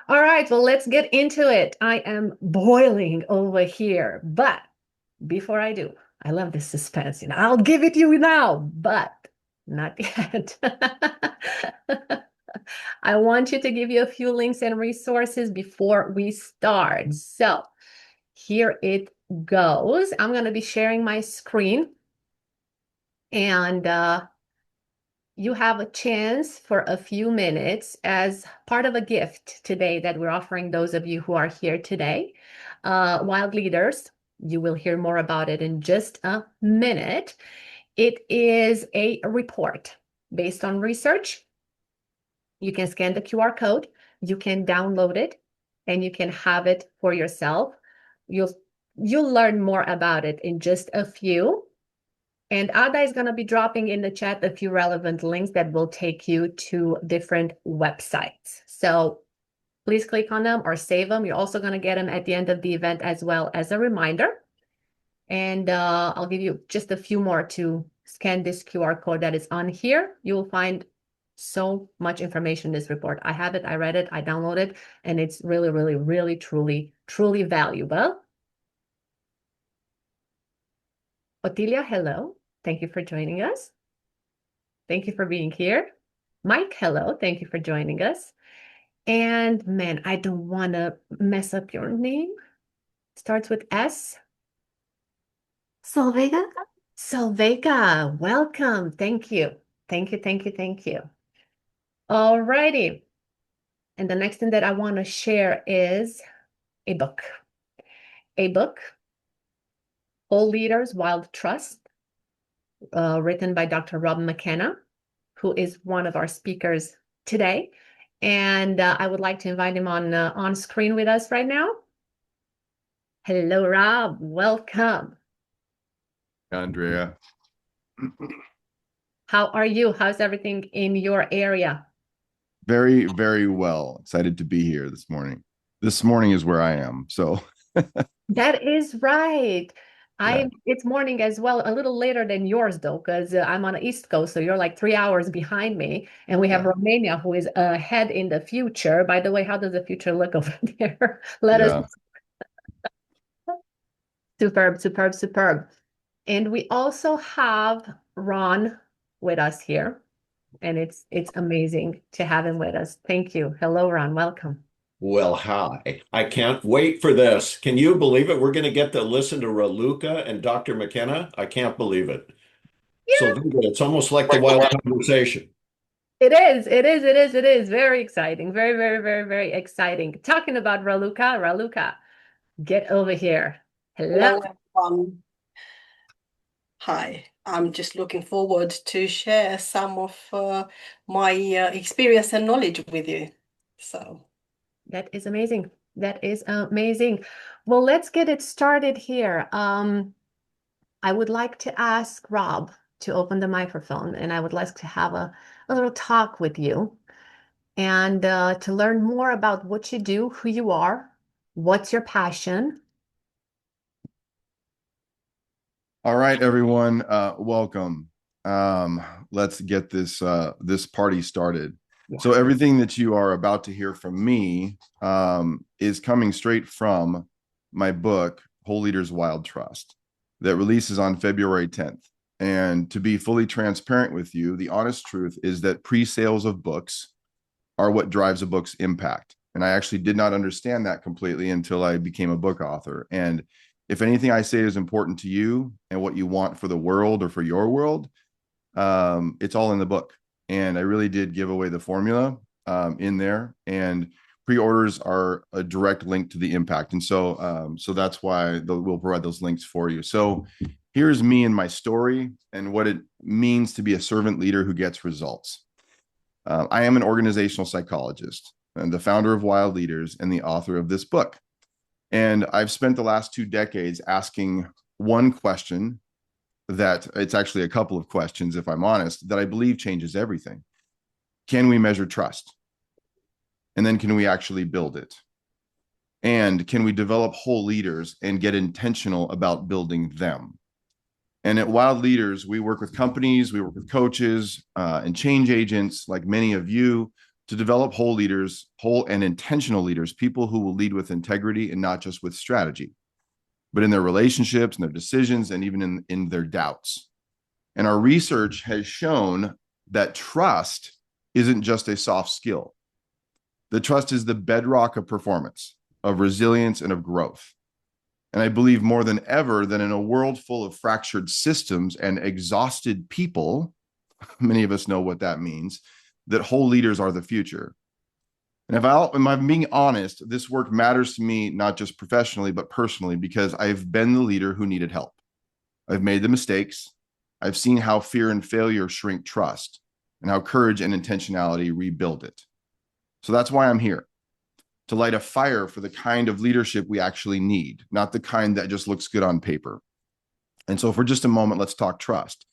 All right, well, let's get into it. I am boiling over here, but before I do, I love this suspense. I'll give it to you now, but not yet. I want you to give you a few links and resources before we start. So here it goes. I'm going to be sharing my screen, and you have a chance for a few minutes as part of a gift today that we're offering those of you who are here today. Wild Leaders, you will hear more about it in just a minute. It is a report based on research. You can scan the QR code, you can download it, and you can have it for yourself. You'll you'll learn more about it in just a few. And Ada is going to be dropping in the chat a few relevant links that will take you to different websites. So please click on them or save them. You're also going to get them at the end of the event as well as a reminder. And I'll give you just a few more to scan this QR code that is on here. You will find so much information in this report. I have it, I read it, I downloaded it, and it's really, really, really, truly, truly valuable. Otilia, hello. Thank you for joining us. Thank you for being here. Mike, hello. Thank you for joining us. And man, I don't want to mess up your name. Starts with S. Solvega? Solvega, welcome. Thank you. Thank you, thank you, thank you. All righty. And the next thing that I want to share is a book. A book, Whole Leaders, Wild Trust, written by Dr. Rob McKenna, who is one of our speakers today. And I would like to invite him on screen with us right now. Hello, Rob. Welcome. Andrea. How are you? How's everything in your area? Very, very well. Excited to be here this morning. This morning is where I am. So That is right. yeah. It's morning as well, a little later than yours though, because I'm on the East Coast, so you're like 3 hours behind me, and we have Yeah. Romania who is ahead in the future. By the way, how does the future look over there? Let us. Yeah. Superb, superb, superb. And we also have Ron with us here, and it's amazing to have him with us. Thank you. Hello, Ron. Welcome. Well, hi. I can't wait for this. Can you believe it? We're going to get to listen to Raluca and Dr. McKenna. I can't believe it. So Yeah, it's almost like the wild conversation. it is. It is. It is. It is very exciting. Very, very, very, very exciting. Talking about Raluca, Raluca, get over here. Hello. Hello, everyone. Hi. I'm just looking forward to share some of my experience and knowledge with you. So, That is amazing. That is amazing. Well, let's get it started here. I would like to ask Rob to open the microphone, and I would like to have a little talk with you and to learn more about what you do, who you are, what's your passion. All right, everyone. Welcome. Let's get this party started. Yeah. So everything that you are about to hear from me is coming straight from my book, Whole Leaders Wild Trust, that releases on February 10th. And to be fully transparent with you, the honest truth is that pre-sales of books are what drives a book's impact. And I actually did not understand that completely until I became a book author. And if anything I say is important to you and what you want for the world or for your world, it's all in the book. And I really did give away the formula in there. And pre-orders are a direct link to the impact. And so that's why we'll provide those links for you. So here's me and my story and what it means to be a servant leader who gets results. I am an organizational psychologist and the founder of Wild Leaders and the author of this book. And I've spent the last 2 decades asking one question that it's actually a couple of questions, if I'm honest, that I believe changes everything. Can we measure trust? And then can we actually build it? And can we develop whole leaders and get intentional about building them? And at Wild Leaders, we work with companies, we work with coaches and change agents like many of you to develop whole leaders, whole and intentional leaders, people who will lead with integrity and not just with strategy, but in their relationships and their decisions and even in their doubts. And our research has shown that trust isn't just a soft skill. The trust is the bedrock of performance, of resilience, and of growth. And I believe more than ever that in a world full of fractured systems and exhausted people, many of us know what that means, that whole leaders are the future. And if I'm being honest, this work matters to me, not just professionally, but personally, because I've been the leader who needed help. I've made the mistakes. I've seen how fear and failure shrink trust and how courage and intentionality rebuild it. So that's why I'm here, to light a fire for the kind of leadership we actually need, not the kind that just looks good on paper. And so for just a moment, let's talk trust.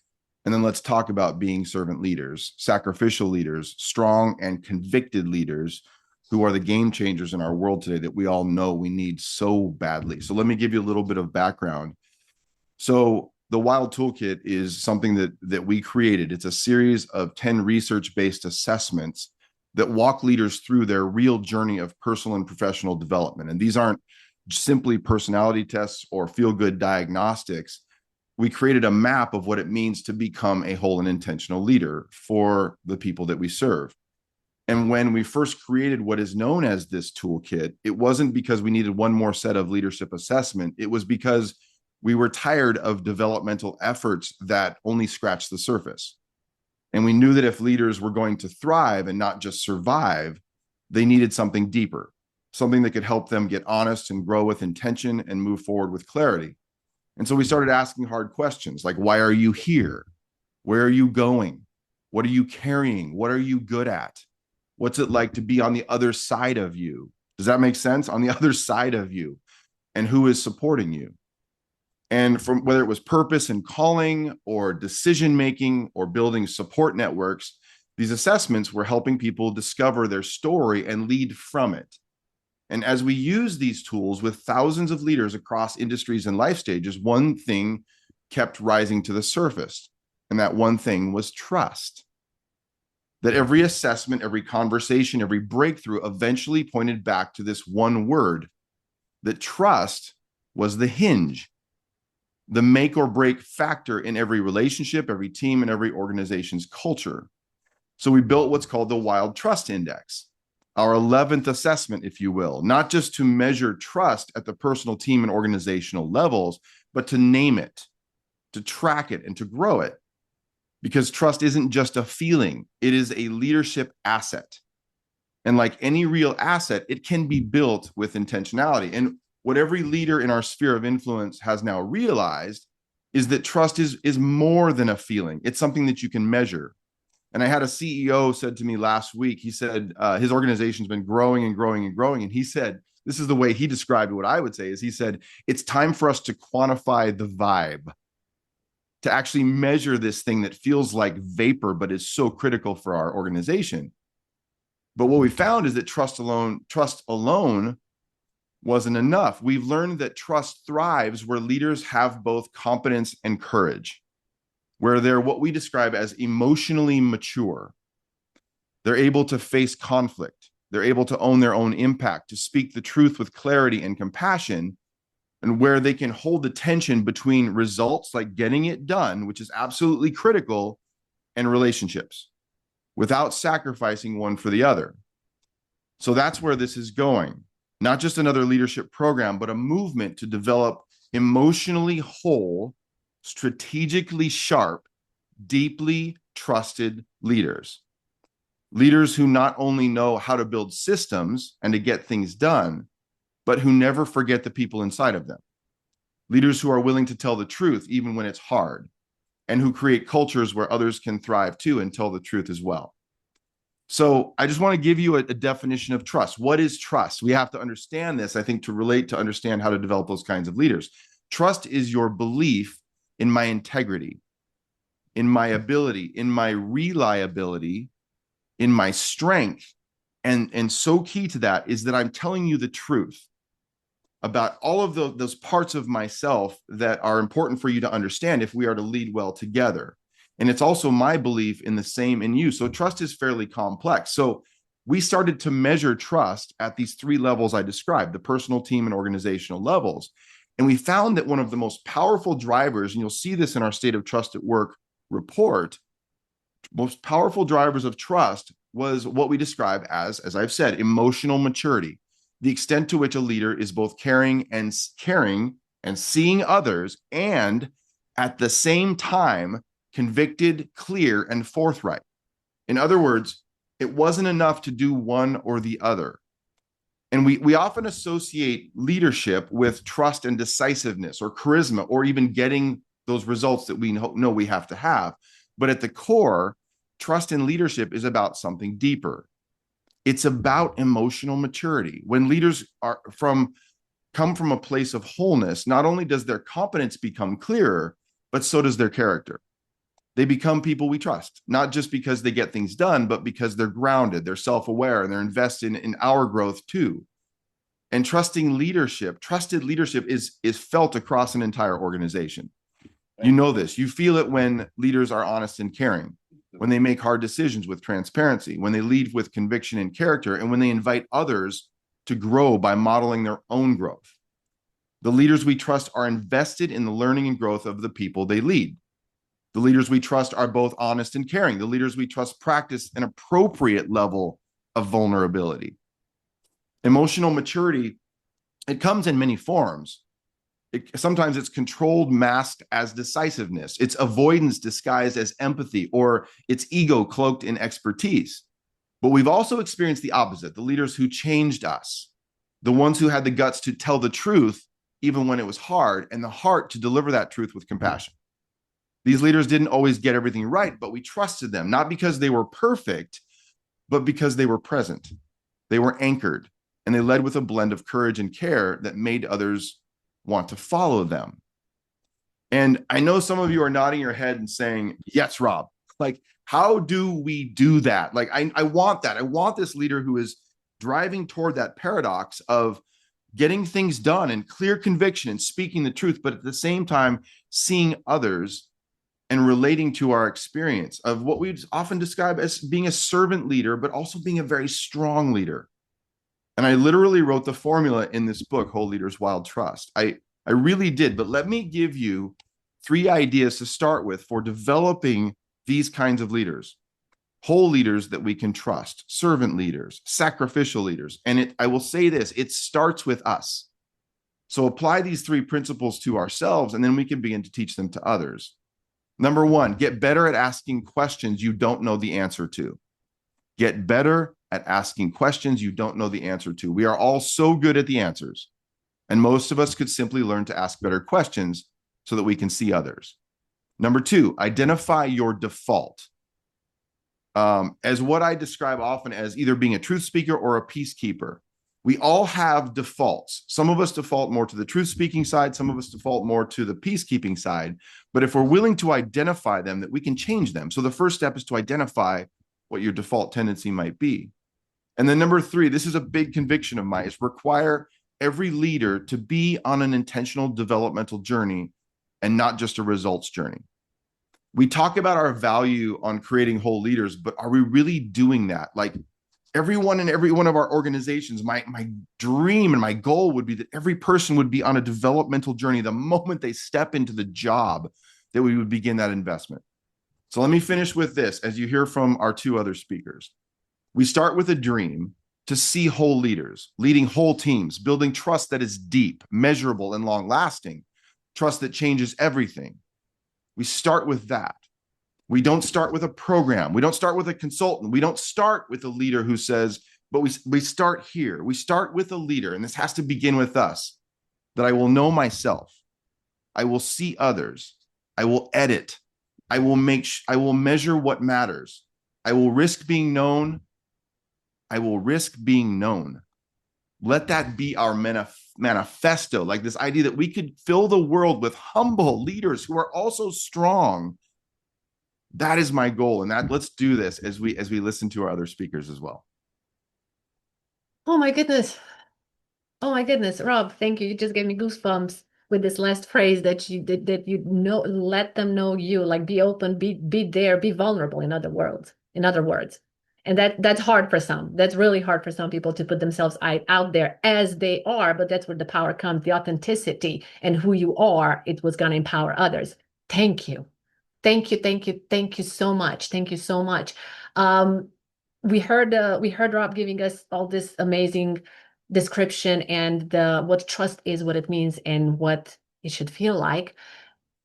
And then let's talk about being servant leaders, sacrificial leaders, strong and convicted leaders who are the game changers in our world today that we all know we need so badly. So let me give you a little bit of background. So the Wild Toolkit is something that we created. It's a series of 10 research-based assessments that walk leaders through their real journey of personal and professional development. And these aren't simply personality tests or feel-good diagnostics. We created a map of what it means to become a whole and intentional leader for the people that we serve. And when we first created what is known as this toolkit, it wasn't because we needed one more set of leadership assessment. It was because we were tired of developmental efforts that only scratched the surface. And we knew that if leaders were going to thrive and not just survive, they needed something deeper, something that could help them get honest and grow with intention and move forward with clarity. And so we started asking hard questions like, why are you here? Where are you going? What are you carrying? What are you good at? What's it like to be on the other side of you? Does that make sense? On the other side of you, and who is supporting you? And from whether it was purpose and calling or decision-making or building support networks, these assessments were helping people discover their story and lead from it. And as we use these tools with thousands of leaders across industries and life stages, one thing kept rising to the surface. And that one thing was trust. That every assessment, every conversation, every breakthrough eventually pointed back to this one word, that trust was the hinge, the make or break factor in every relationship, every team, and every organization's culture. So we built what's called the Wild Trust Index, our 11th assessment, if you will, not just to measure trust at the personal, team, and organizational levels, but to name it, to track it, and to grow it. Because trust isn't just a feeling, it is a leadership asset. And like any real asset, it can be built with intentionality. And what every leader in our sphere of influence has now realized is that trust is more than a feeling. It's something that you can measure. And I had a CEO said to me last week, he said his organization's been growing and growing and growing. And he said, this is the way he described what I would say is he said, it's time for us to quantify the vibe, to actually measure this thing that feels like vapor, but is so critical for our organization. But what we found is that trust alone wasn't enough. We've learned that trust thrives where leaders have both competence and courage, where they're what we describe as emotionally mature. They're able to face conflict. They're able to own their own impact, to speak the truth with clarity and compassion, and where they can hold the tension between results like getting it done, which is absolutely critical, and relationships without sacrificing one for the other. So that's where this is going. Not just another leadership program, but a movement to develop emotionally whole, strategically sharp, deeply trusted leaders. Leaders who not only know how to build systems and to get things done, but who never forget the people inside of them. Leaders who are willing to tell the truth even when it's hard, and who create cultures where others can thrive too and tell the truth as well. So I just want to give you a definition of trust. What is trust? We have to understand this, I think, to relate to understand how to develop those kinds of leaders. Trust is your belief in my integrity, in my ability, in my reliability, in my strength. And so key to that is that I'm telling you the truth about all of those parts of myself that are important for you to understand if we are to lead well together. And it's also my belief in the same in you. So trust is fairly complex. So we started to measure trust at these three levels I described, the personal, team, and organizational levels. And we found that one of the most powerful drivers, and you'll see this in our State of Trust at Work report, most powerful drivers of trust was what we describe as I've said, emotional maturity, the extent to which a leader is both caring and seeing others, and at the same time, convicted, clear, and forthright. In other words, it wasn't enough to do one or the other. And we often associate leadership with trust and decisiveness or charisma or even getting those results that we know we have to have. But at the core, trust in leadership is about something deeper. It's about emotional maturity. When leaders come from a place of wholeness, not only does their competence become clearer, but so does their character. They become people we trust, not just because they get things done, but because they're grounded, they're self-aware, and they're invested in our growth too. And trusted leadership is felt across an entire organization. You know this. You feel it when leaders are honest and caring, when they make hard decisions with transparency, when they lead with conviction and character, and when they invite others to grow by modeling their own growth. The leaders we trust are invested in the learning and growth of the people they lead. The leaders we trust are both honest and caring. The leaders we trust practice an appropriate level of vulnerability. Emotional maturity, it comes in many forms. Sometimes it's controlled, masked as decisiveness. It's avoidance disguised as empathy, or it's ego cloaked in expertise. But we've also experienced the opposite, the leaders who changed us, the ones who had the guts to tell the truth even when it was hard, and the heart to deliver that truth with compassion. These leaders didn't always get everything right, but we trusted them, not because they were perfect, but because they were present. They were anchored, and they led with a blend of courage and care that made others want to follow them. And I know some of you are nodding your head and saying, yes, Rob, like, how do we do that? Like, I want that. I want this leader who is driving toward that paradox of getting things done and clear conviction and speaking the truth, but at the same time, seeing others and relating to our experience of what we often describe as being a servant leader, but also being a very strong leader. And I literally wrote the formula in this book, Whole Leaders Wild Trust. I really did, but let me give you 3 ideas to start with for developing these kinds of leaders. Whole leaders that we can trust, servant leaders, sacrificial leaders. And I will say this, it starts with us. So apply these 3 principles to ourselves, and then we can begin to teach them to others. Number 1, get better at asking questions you don't know the answer to. Get better at asking questions you don't know the answer to. We are all so good at the answers, and most of us could simply learn to ask better questions so that we can see others. Number 2, identify your default. As what I describe often as either being a truth speaker or a peacekeeper. We all have defaults. Some of us default more to the truth speaking side. Some of us default more to the peacekeeping side. But if we're willing to identify them, that we can change them. So the first step is to identify what your default tendency might be. And then number 3, this is a big conviction of mine, is require every leader to be on an intentional developmental journey and not just a results journey. We talk about our value on creating whole leaders, but are we really doing that? Like, everyone in every one of our organizations, my dream and my goal would be that every person would be on a developmental journey the moment they step into the job, that we would begin that investment. So let me finish with this as you hear from our 2 other speakers. We start with a dream to see whole leaders, leading whole teams, building trust that is deep, measurable, and long-lasting, trust that changes everything. We start with that. We don't start with a program. We don't start with a consultant. We don't start with a leader who says, but we start here. We start with a leader, and this has to begin with us, that I will know myself. I will see others. I will edit. I will measure what matters. I will risk being known. I will risk being known. Let that be our manifesto, like this idea that we could fill the world with humble leaders who are also strong. That is my goal. And let's do this as we listen to our other speakers as well. Oh my goodness. Oh my goodness, Rob, thank you. You just gave me goosebumps with this last phrase that you know, let them know you, like be open, be there, be vulnerable, in other words. And that's hard for some. That's really hard for some people to put themselves out there as they are, but that's where the power comes, the authenticity and who you are. It was going to empower others. Thank you. Thank you, thank you, thank you so much. Thank you so much. Um, we heard Rob giving us all this amazing description and what trust is, what it means, and what it should feel like.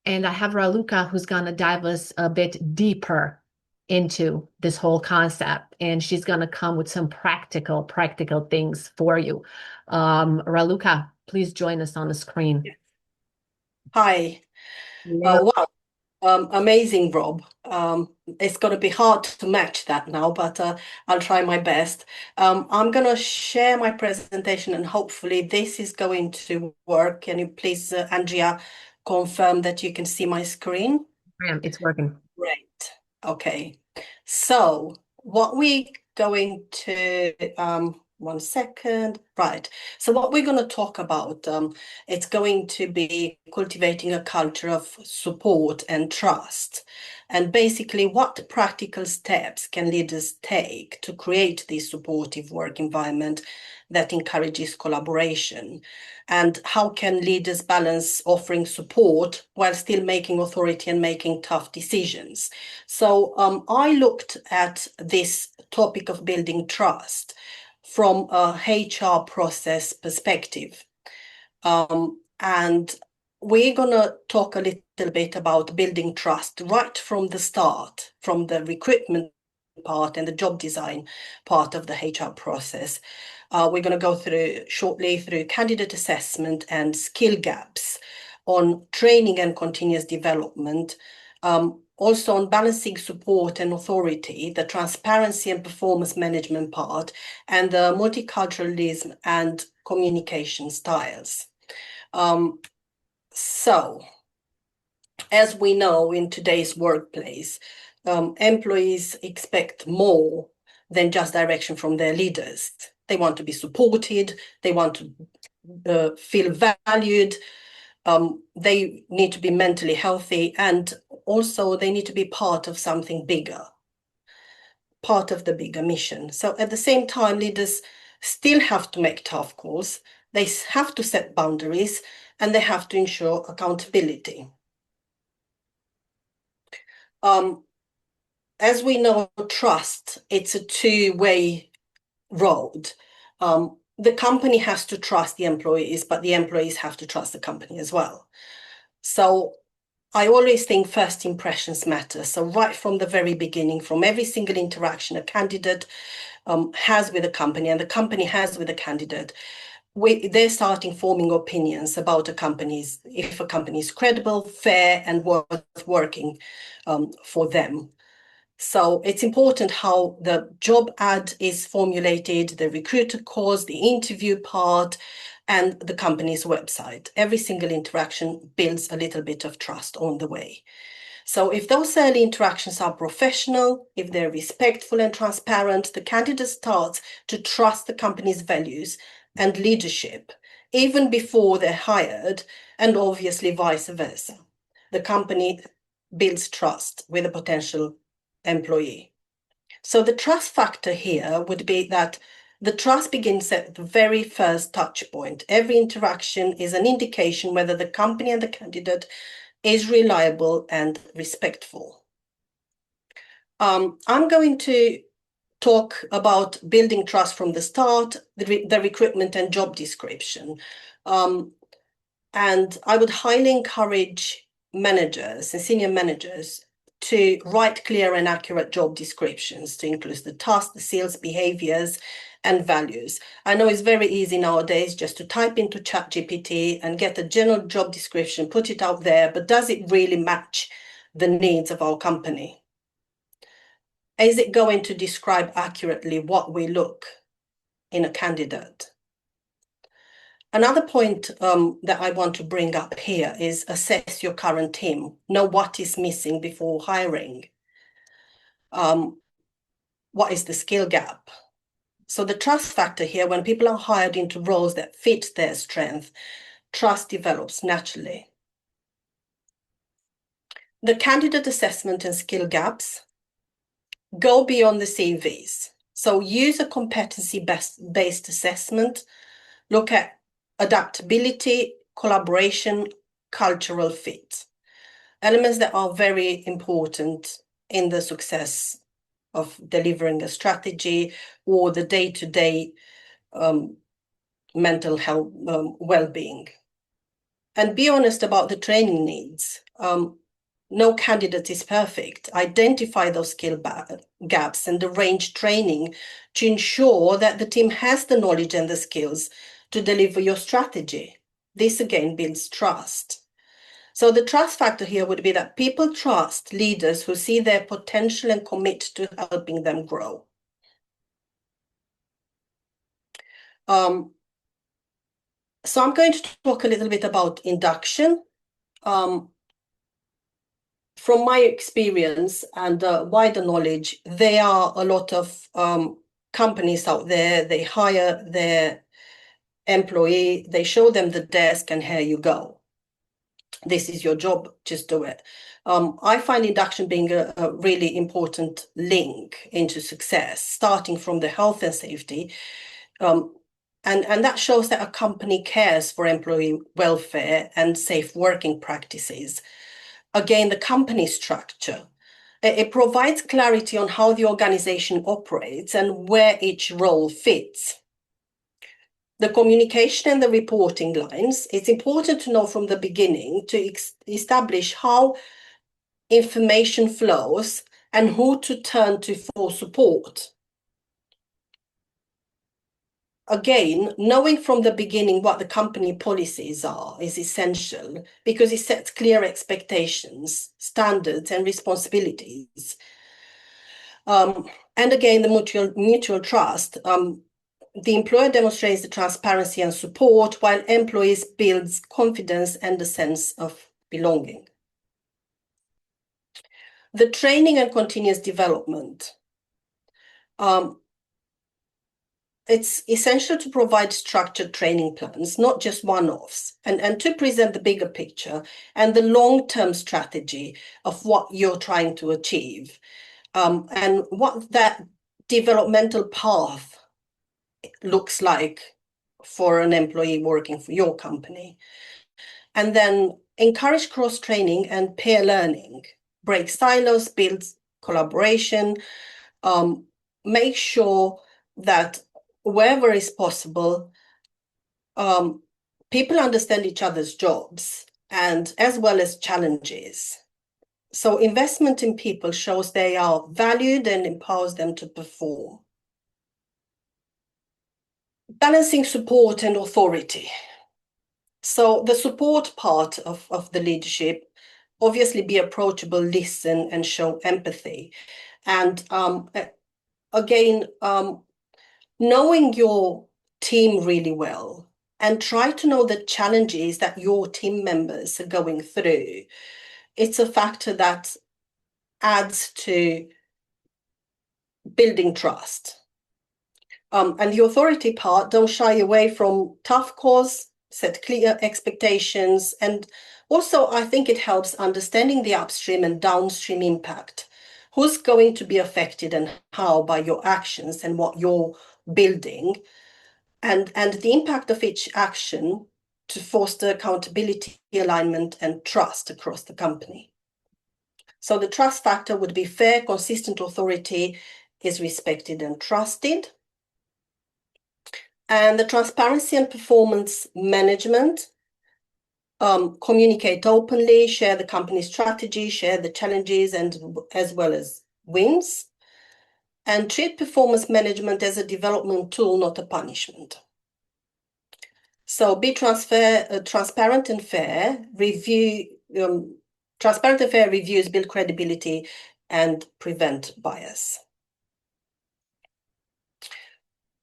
And I have Raluca who's gonna dive us a bit deeper into this whole concept, and she's gonna come with some practical things for you. Raluca, please join us on the screen. Hi. Yeah. Wow. Amazing, Rob. It's going to be hard to match that now, but I'll try my best. I'm going to share my presentation and hopefully this is going to work. Can you please, Andrea, confirm that you can see my screen? It's working. Great. Okay. So what we going to one second. Right. So what we're going to talk about, it's going to be cultivating a culture of support and trust. And basically what practical steps can leaders take to create this supportive work environment that encourages collaboration? And how can leaders balance offering support while still making authority and making tough decisions? So I looked at this topic of building trust from a HR process perspective. And we're going to talk a little bit about building trust right from the start, from the recruitment part and the job design part of the HR process. We're going to go shortly through candidate assessment and skill gaps, on training and continuous development, also on balancing support and authority, the transparency and performance management part, and the multiculturalism and communication styles. So, as we know in today's workplace, employees expect more than just direction from their leaders. They want to be supported, they want to feel valued, they need to be mentally healthy, and also they need to be part of something bigger, part of the bigger mission. So at the same time, leaders still have to make tough calls, they have to set boundaries, and they have to ensure accountability. As we know, trust, it's a two-way road. The company has to trust the employees, but the employees have to trust the company as well. So I always think first impressions matter. So right from the very beginning, from every single interaction a candidate has with a company and the company has with a candidate, they're starting forming opinions about if a company is credible, fair, and worth working for them. So it's important how the job ad is formulated, the recruiter calls, the interview part, and the company's website. Every single interaction builds a little bit of trust on the way. So if those early interactions are professional, if they're respectful and transparent, the candidate starts to trust the company's values and leadership, even before they're hired, and obviously vice versa. The company builds trust with a potential employee. So the trust factor here would be that the trust begins at the very first touch point. Every interaction is an indication whether the company and the candidate is reliable and respectful. I'm going to talk about building trust from the start, the recruitment and job description. And I would highly encourage managers and senior managers to write clear and accurate job descriptions to include the tasks, the skills, behaviors, and values. I know it's very easy nowadays just to type into ChatGPT and get a general job description, put it out there, but does it really match the needs of our company? Is it going to describe accurately what we look in a candidate? Another point that I want to bring up here is assess your current team. Know what is missing before hiring. What is the skill gap? So the trust factor here, when people are hired into roles that fit their strength, trust develops naturally. The candidate assessment and skill gaps. go beyond the CVs. So use a competency-based assessment, look at adaptability, collaboration, cultural fit. Elements that are very important in the success of delivering a strategy or the day-to-day mental health well-being. And be honest about the training needs. No candidate is perfect. Identify those skill gaps and arrange training to ensure that the team has the knowledge and the skills to deliver your strategy. This again builds trust. So the trust factor here would be that people trust leaders who see their potential and commit to helping them grow. So I'm going to talk a little bit about induction. From my experience and wider knowledge, there are a lot of companies out there. They hire their employee, they show them the desk, and here you go. This is your job, just do it. I find induction being a really important link into success, starting from the health and safety. And that shows that a company cares for employee welfare and safe working practices. Again, the company structure. It provides clarity on how the organization operates and where each role fits. The communication and the reporting lines, it's important to know from the beginning to establish how information flows and who to turn to for support. Again, knowing from the beginning what the company policies are is essential because it sets clear expectations, standards, and responsibilities. And again, the mutual trust. The employer demonstrates the transparency and support, while employees builds confidence and a sense of belonging. The training and continuous development. It's essential to provide structured training plans, not just one-offs, and to present the bigger picture and the long-term strategy of what you're trying to achieve, and what that developmental path looks like for an employee working for your company. And then encourage cross-training and peer learning, break silos, build collaboration, make sure that wherever is possible, people understand each other's jobs and as well as challenges. So investment in people shows they are valued and empowers them to perform. Balancing support and authority. So the support part of the leadership, obviously be approachable, listen, and show empathy. And again, knowing your team really well and try to know the challenges that your team members are going through. It's a factor that adds to building trust. And the authority part, don't shy away from tough calls, set clear expectations. And also, I think it helps understanding the upstream and downstream impact. Who's going to be affected and how by your actions and what you're building, and the impact of each action to foster accountability, alignment, and trust across the company. So the trust factor would be fair, consistent authority is respected and trusted. And the transparency and performance management, communicate openly, share the company strategy, share the challenges and as well as wins, and treat performance management as a development tool, not a punishment. So be transparent and fair. Transparent and fair reviews build credibility and prevent bias.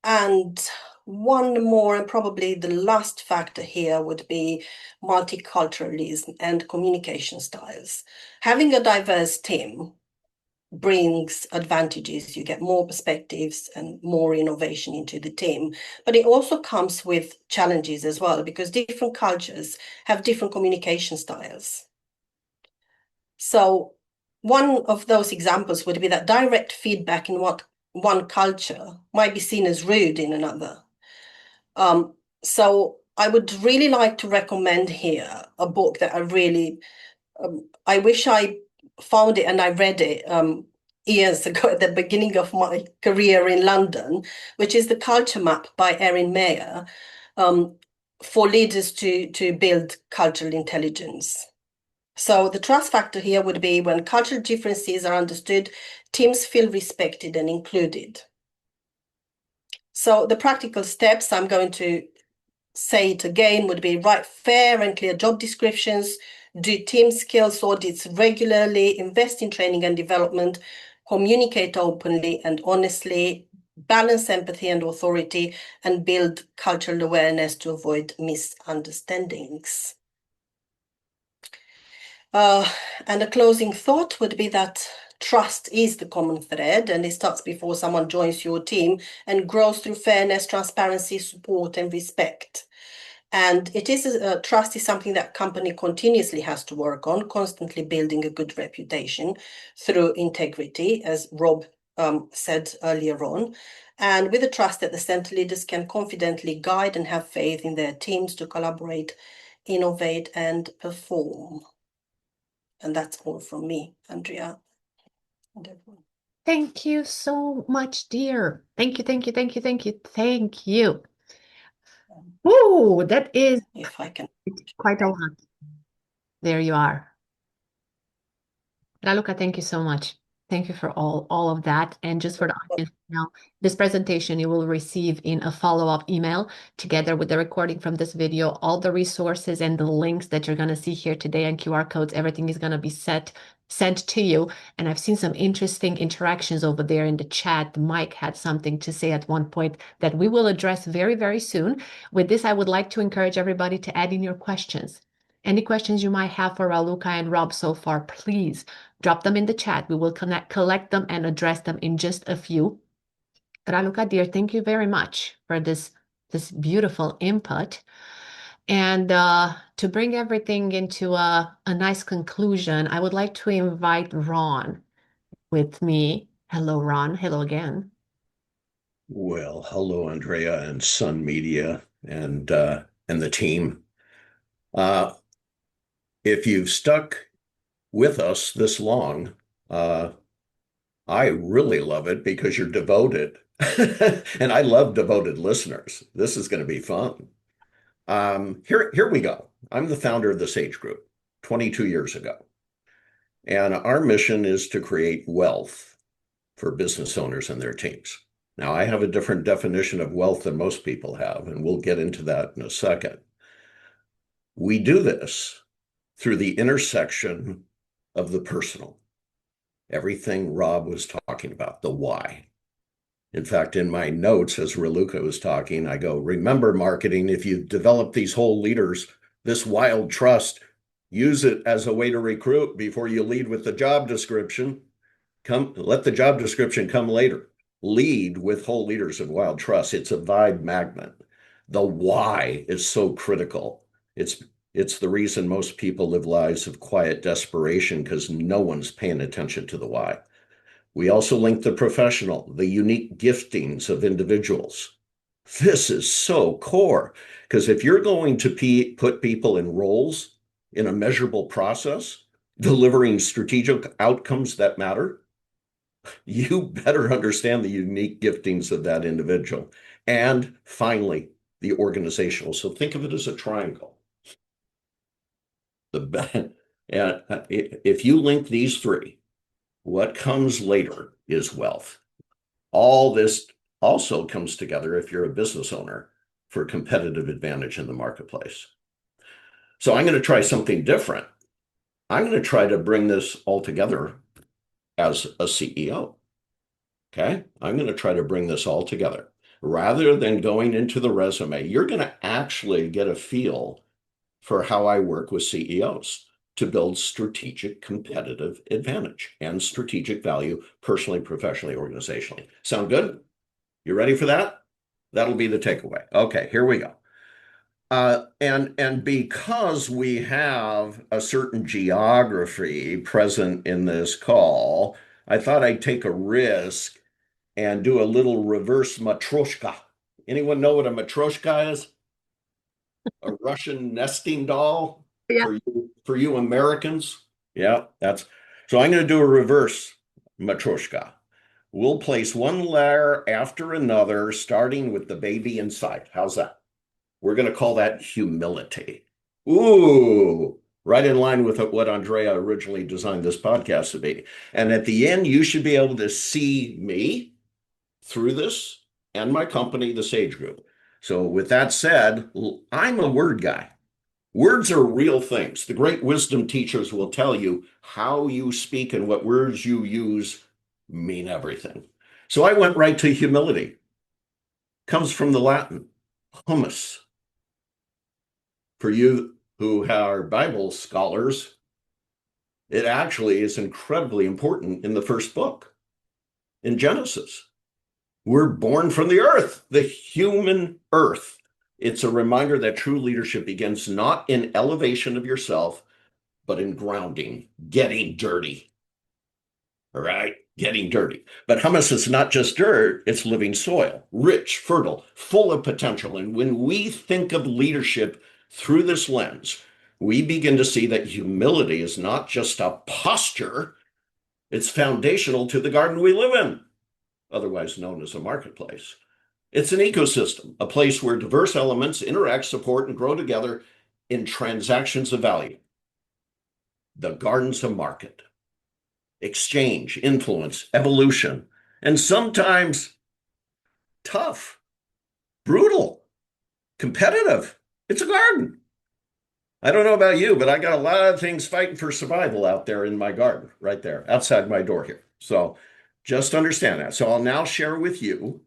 And one more, and probably the last factor here, would be multiculturalism and communication styles. Having a diverse team brings advantages. You get more perspectives and more innovation into the team, but it also comes with challenges as well, because different cultures have different communication styles. So one of those examples would be that direct feedback in what one culture might be seen as rude in another. So I would really like to recommend here a book that I wish I found it and I read it years ago at the beginning of my career in London, which is The Culture Map by Erin Meyer, for leaders to build cultural intelligence. So the trust factor here would be when cultural differences are understood, teams feel respected and included. So the practical steps, I'm going to say it again, would be write fair and clear job descriptions, do team skills audits regularly, invest in training and development, communicate openly and honestly, balance empathy and authority, and build cultural awareness to avoid misunderstandings. And a closing thought would be that trust is the common thread, and it starts before someone joins your team and grows through fairness, transparency, support, and respect. And trust is something that company continuously has to work on, constantly building a good reputation through integrity, as Rob said earlier on. And with the trust at the center, leaders can confidently guide and have faith in their teams to collaborate, innovate, and perform. And that's all from me, Andrea and everyone. Thank you so much, dear. Thank you, thank you, thank you, thank you, thank you. Ooh, that is If I can. quite a lot. There you are. Raluca, thank you so much. Thank you for all of that. And just for the audience now, this presentation you will receive in a follow-up email together with the recording from this video, all the resources and the links that you're going to see here today and QR codes, everything is going to be sent to you. And I've seen some interesting interactions over there in the chat. Mike had something to say at one point that we will address very, very soon. With this, I would like to encourage everybody to add in your questions. Any questions you might have for Raluca and Rob so far, please drop them in the chat. We will collect them and address them in just a few. Raluca, dear, thank you very much for this beautiful input. And to bring everything into a nice conclusion, I would like to invite Ron with me. Hello, Ron. Hello again. Well, hello, Andrea and Sun Media and the team. If you've stuck with us this long, I really love it because you're devoted. And I love devoted listeners. This is going to be fun. Here we go. I'm the founder of the Sage Group 22 years ago. And our mission is to create wealth for business owners and their teams. Now, I have a different definition of wealth than most people have, and we'll get into that in a second. We do this through the intersection of the personal. Everything Rob was talking about, the why. In fact, in my notes, as Raluca was talking, I go, remember marketing, if you develop these whole leaders, this wild trust, use it as a way to recruit before you lead with the job description. Let the job description come later. Lead with whole leaders of wild trust. It's a vibe magnet. The why is so critical. It's the reason most people live lives of quiet desperation because no one's paying attention to the why. We also link the professional, the unique giftings of individuals. This is so core because if you're going to put people in roles in a measurable process, delivering strategic outcomes that matter, you better understand the unique giftings of that individual. And finally, the organizational. So think of it as a triangle. If you link these three, what comes later is wealth. All this also comes together if you're a business owner for competitive advantage in the marketplace. So I'm going to try something different. I'm going to try to bring this all together as a CEO. Okay? I'm going to try to bring this all together. Rather than going into the resume, you're going to actually get a feel for how I work with CEOs to build strategic competitive advantage and strategic value personally, professionally, organizationally. Sound good? You ready for that? That'll be the takeaway. Okay, here we go. And because we have a certain geography present in this call, I thought I'd take a risk and do a little reverse matryoshka. Anyone know what a matryoshka is? A Russian nesting doll Yeah. for you Americans? Yeah, that's so I'm going to do a reverse matryoshka. We'll place one layer after another, starting with the baby inside. How's that? We're going to call that humility. Ooh, right in line with what Andrea originally designed this podcast to be. And at the end, you should be able to see me through this and my company, the Sage Group. So, with that said, I'm a word guy. Words are real things. The great wisdom teachers will tell you how you speak and what words you use mean everything. So I went right to humility. Comes from the Latin, humus. For you who are Bible scholars, it actually is incredibly important in the first book, in Genesis. We're born from the earth, the human earth. It's a reminder that true leadership begins not in elevation of yourself, but in grounding, getting dirty. All right, getting dirty. But humus is not just dirt, it's living soil, rich, fertile, full of potential. And when we think of leadership through this lens, we begin to see that humility is not just a posture, it's foundational to the garden we live in, otherwise known as a marketplace. It's an ecosystem, a place where diverse elements interact, support, and grow together in transactions of value. The garden's a market. Exchange, influence, evolution, and sometimes tough, brutal, competitive. It's a garden. I don't know about you, but I got a lot of things fighting for survival out there in my garden, right there, outside my door here. So just understand that. So I'll now share with you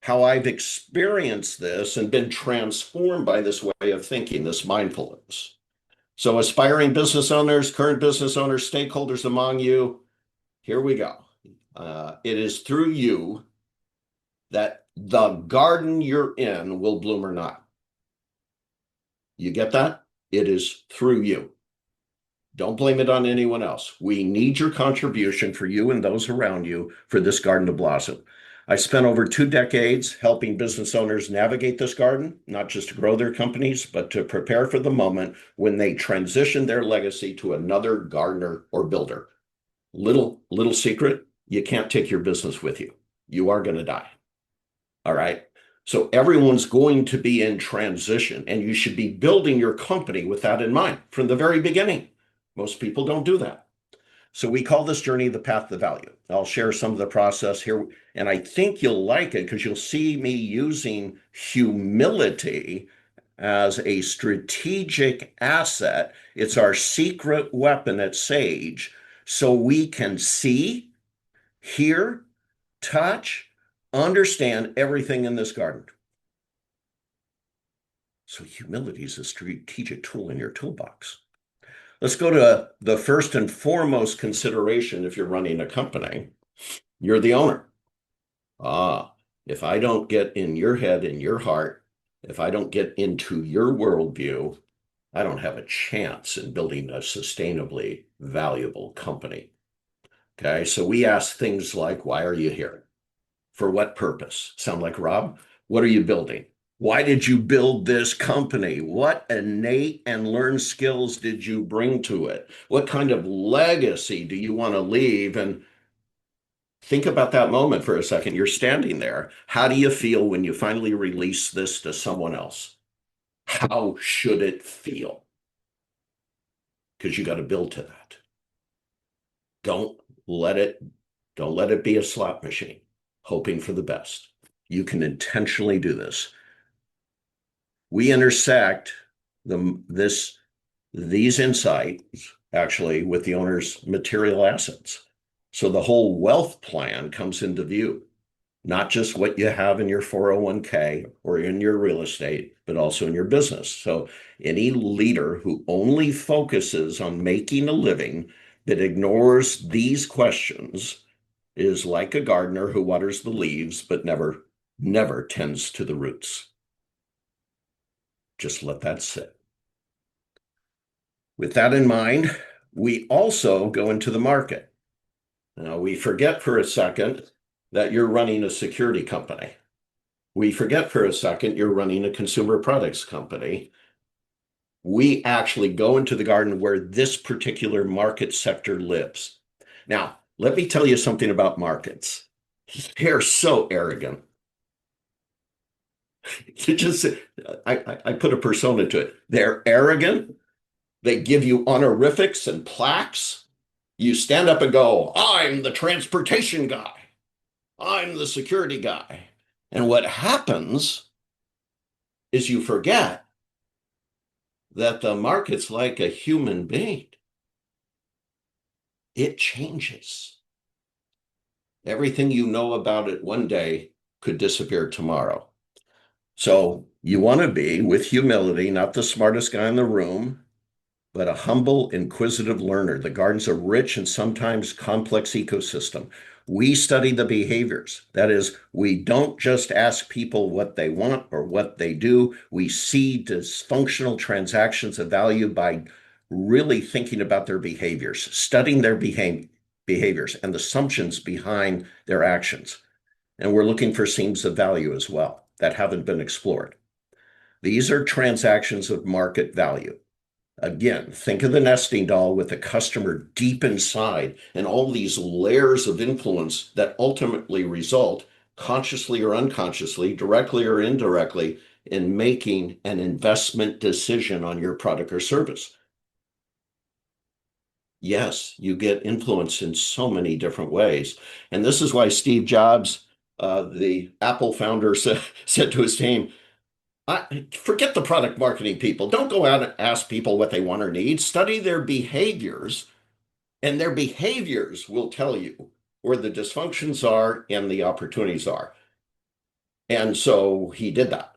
how I've experienced this and been transformed by this way of thinking, this mindfulness. So aspiring business owners, current business owners, stakeholders among you, here we go. It is through you that the garden you're in will bloom or not. You get that? It is through you. Don't blame it on anyone else. We need your contribution for you and those around you for this garden to blossom. I spent over 2 decades helping business owners navigate this garden, not just to grow their companies, but to prepare for the moment when they transition their legacy to another gardener or builder. Little secret, you can't take your business with you. You are going to die. All right. So everyone's going to be in transition, and you should be building your company with that in mind from the very beginning. Most people don't do that. So we call this journey the path to value. I'll share some of the process here, and I think you'll like it because you'll see me using humility as a strategic asset. It's our secret weapon at Sage, so we can see, hear, touch, understand everything in this garden. So humility is a strategic tool in your toolbox. Let's go to the first and foremost consideration if you're running a company. You're the owner. If I don't get in your head, in your heart, if I don't get into your worldview, I don't have a chance in building a sustainably valuable company. Okay, so we ask things like, why are you here? For what purpose? Sound like Rob? What are you building? Why did you build this company? What innate and learned skills did you bring to it? What kind of legacy do you want to leave? And think about that moment for a second. You're standing there. How do you feel when you finally release this to someone else? How should it feel? Because you got to build to that. Don't let it be a slot machine, hoping for the best. You can intentionally do this. We intersect these insights actually with the owner's material assets. So the whole wealth plan comes into view, not just what you have in your 401k or in your real estate, but also in your business. So any leader who only focuses on making a living that ignores these questions is like a gardener who waters the leaves, but never tends to the roots. Just let that sit. With that in mind, we also go into the market. Now, we forget for a second that you're running a security company. We forget for a second you're running a consumer products company. We actually go into the garden where this particular market sector lives. Now, let me tell you something about markets. They're so arrogant. You just, I put a persona to it. They're arrogant. They give you honorifics and plaques. You stand up and go, I'm the transportation guy. I'm the security guy. And what happens is you forget that the market's like a human being. It changes. Everything you know about it one day could disappear tomorrow. So you want to be, with humility, not the smartest guy in the room, but a humble, inquisitive learner. The garden's a rich and sometimes complex ecosystem. We study the behaviors. That is, we don't just ask people what they want or what they do. We see dysfunctional transactions of value by really thinking about their behaviors, studying their behaviors and the assumptions behind their actions. And we're looking for seams of value as well that haven't been explored. These are transactions of market value. Again, think of the nesting doll with the customer deep inside and all these layers of influence that ultimately result, consciously or unconsciously, directly or indirectly, in making an investment decision on your product or service. Yes, you get influence in so many different ways. And this is why Steve Jobs, the Apple founder, said to his team, forget the product marketing people. Don't go out and ask people what they want or need. Study their behaviors, and their behaviors will tell you where the dysfunctions are and the opportunities are. And so he did that.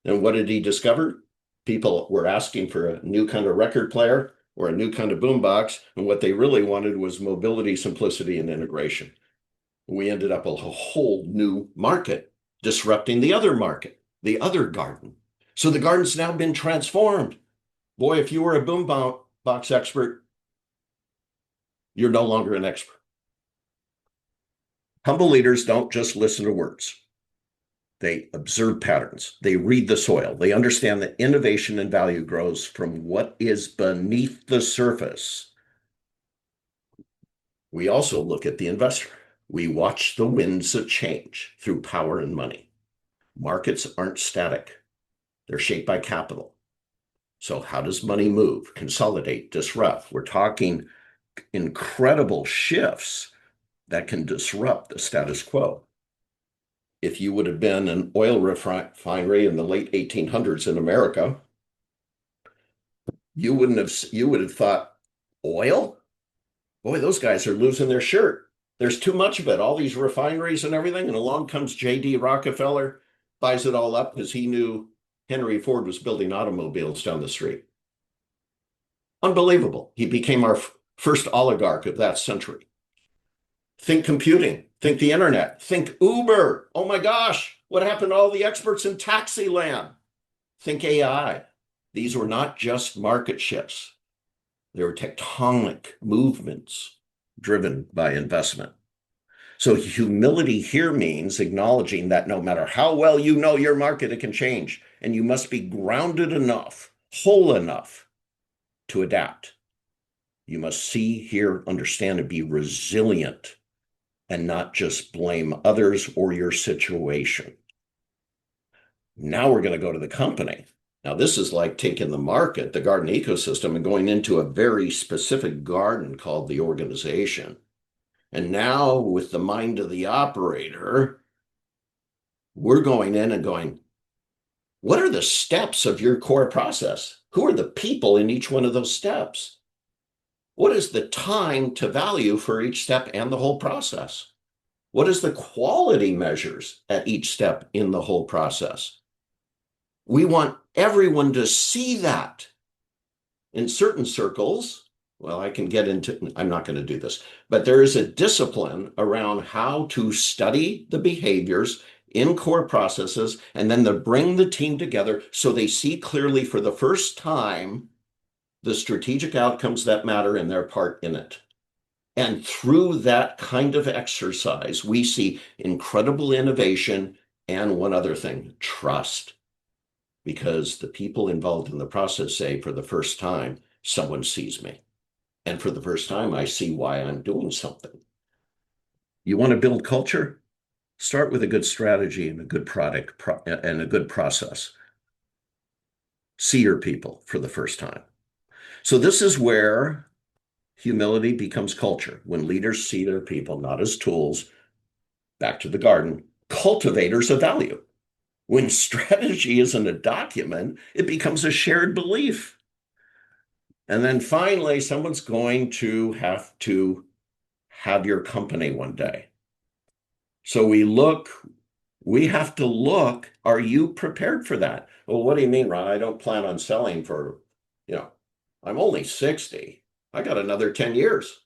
And what did he discover? People were asking for a new kind of record player or a new kind of boombox, and what they really wanted was mobility, simplicity, and integration. We ended up with a whole new market, disrupting the other market, the other garden. So the garden's now been transformed. Boy, if you were a boombox expert, you're no longer an expert. Humble leaders don't just listen to words. They observe patterns. They read the soil. They understand that innovation and value grows from what is beneath the surface. We also look at the investor. We watch the winds of change through power and money. Markets aren't static. They're shaped by capital. So how does money move, consolidate, disrupt? We're talking incredible shifts that can disrupt the status quo. If you would have been an oil refinery in the late 1800s in America, you would have thought, oil? Boy, those guys are losing their shirt. There's too much of it, all these refineries and everything. And along comes J.D. Rockefeller, buys it all up because he knew Henry Ford was building automobiles down the street. Unbelievable. He became our first oligarch of that century. Think computing, think the internet, think Uber. Oh my gosh, what happened to all the experts in taxi land? Think AI. These were not just market shifts. They were tectonic movements driven by investment. So humility here means acknowledging that no matter how well you know your market, it can change. And you must be grounded enough, whole enough to adapt. You must see, hear, understand, and be resilient and not just blame others or your situation. Now we're going to go to the company. Now, this is like taking the market, the garden ecosystem, and going into a very specific garden called the organization. And now, with the mind of the operator, we're going in and going, what are the steps of your core process? Who are the people in each one of those steps? What is the time to value for each step and the whole process? What is the quality measures at each step in the whole process? We want everyone to see that. In certain circles, well, I can get into, I'm not going to do this, but there is a discipline around how to study the behaviors in core processes, and then they bring the team together so they see clearly for the first time the strategic outcomes that matter and their part in it. And through that kind of exercise, we see incredible innovation and one other thing, trust. Because the people involved in the process say, for the first time, someone sees me. And for the first time, I see why I'm doing something. You want to build culture? Start with a good strategy and a good product and a good process. See your people for the first time. So this is where humility becomes culture. When leaders see their people not as tools, back to the garden, cultivators of value. When strategy isn't a document, it becomes a shared belief. And then finally, someone's going to have your company one day. So we have to look, are you prepared for that? Well, what do you mean, Ron? I don't plan on selling for, I'm only 60. I got another 10 years.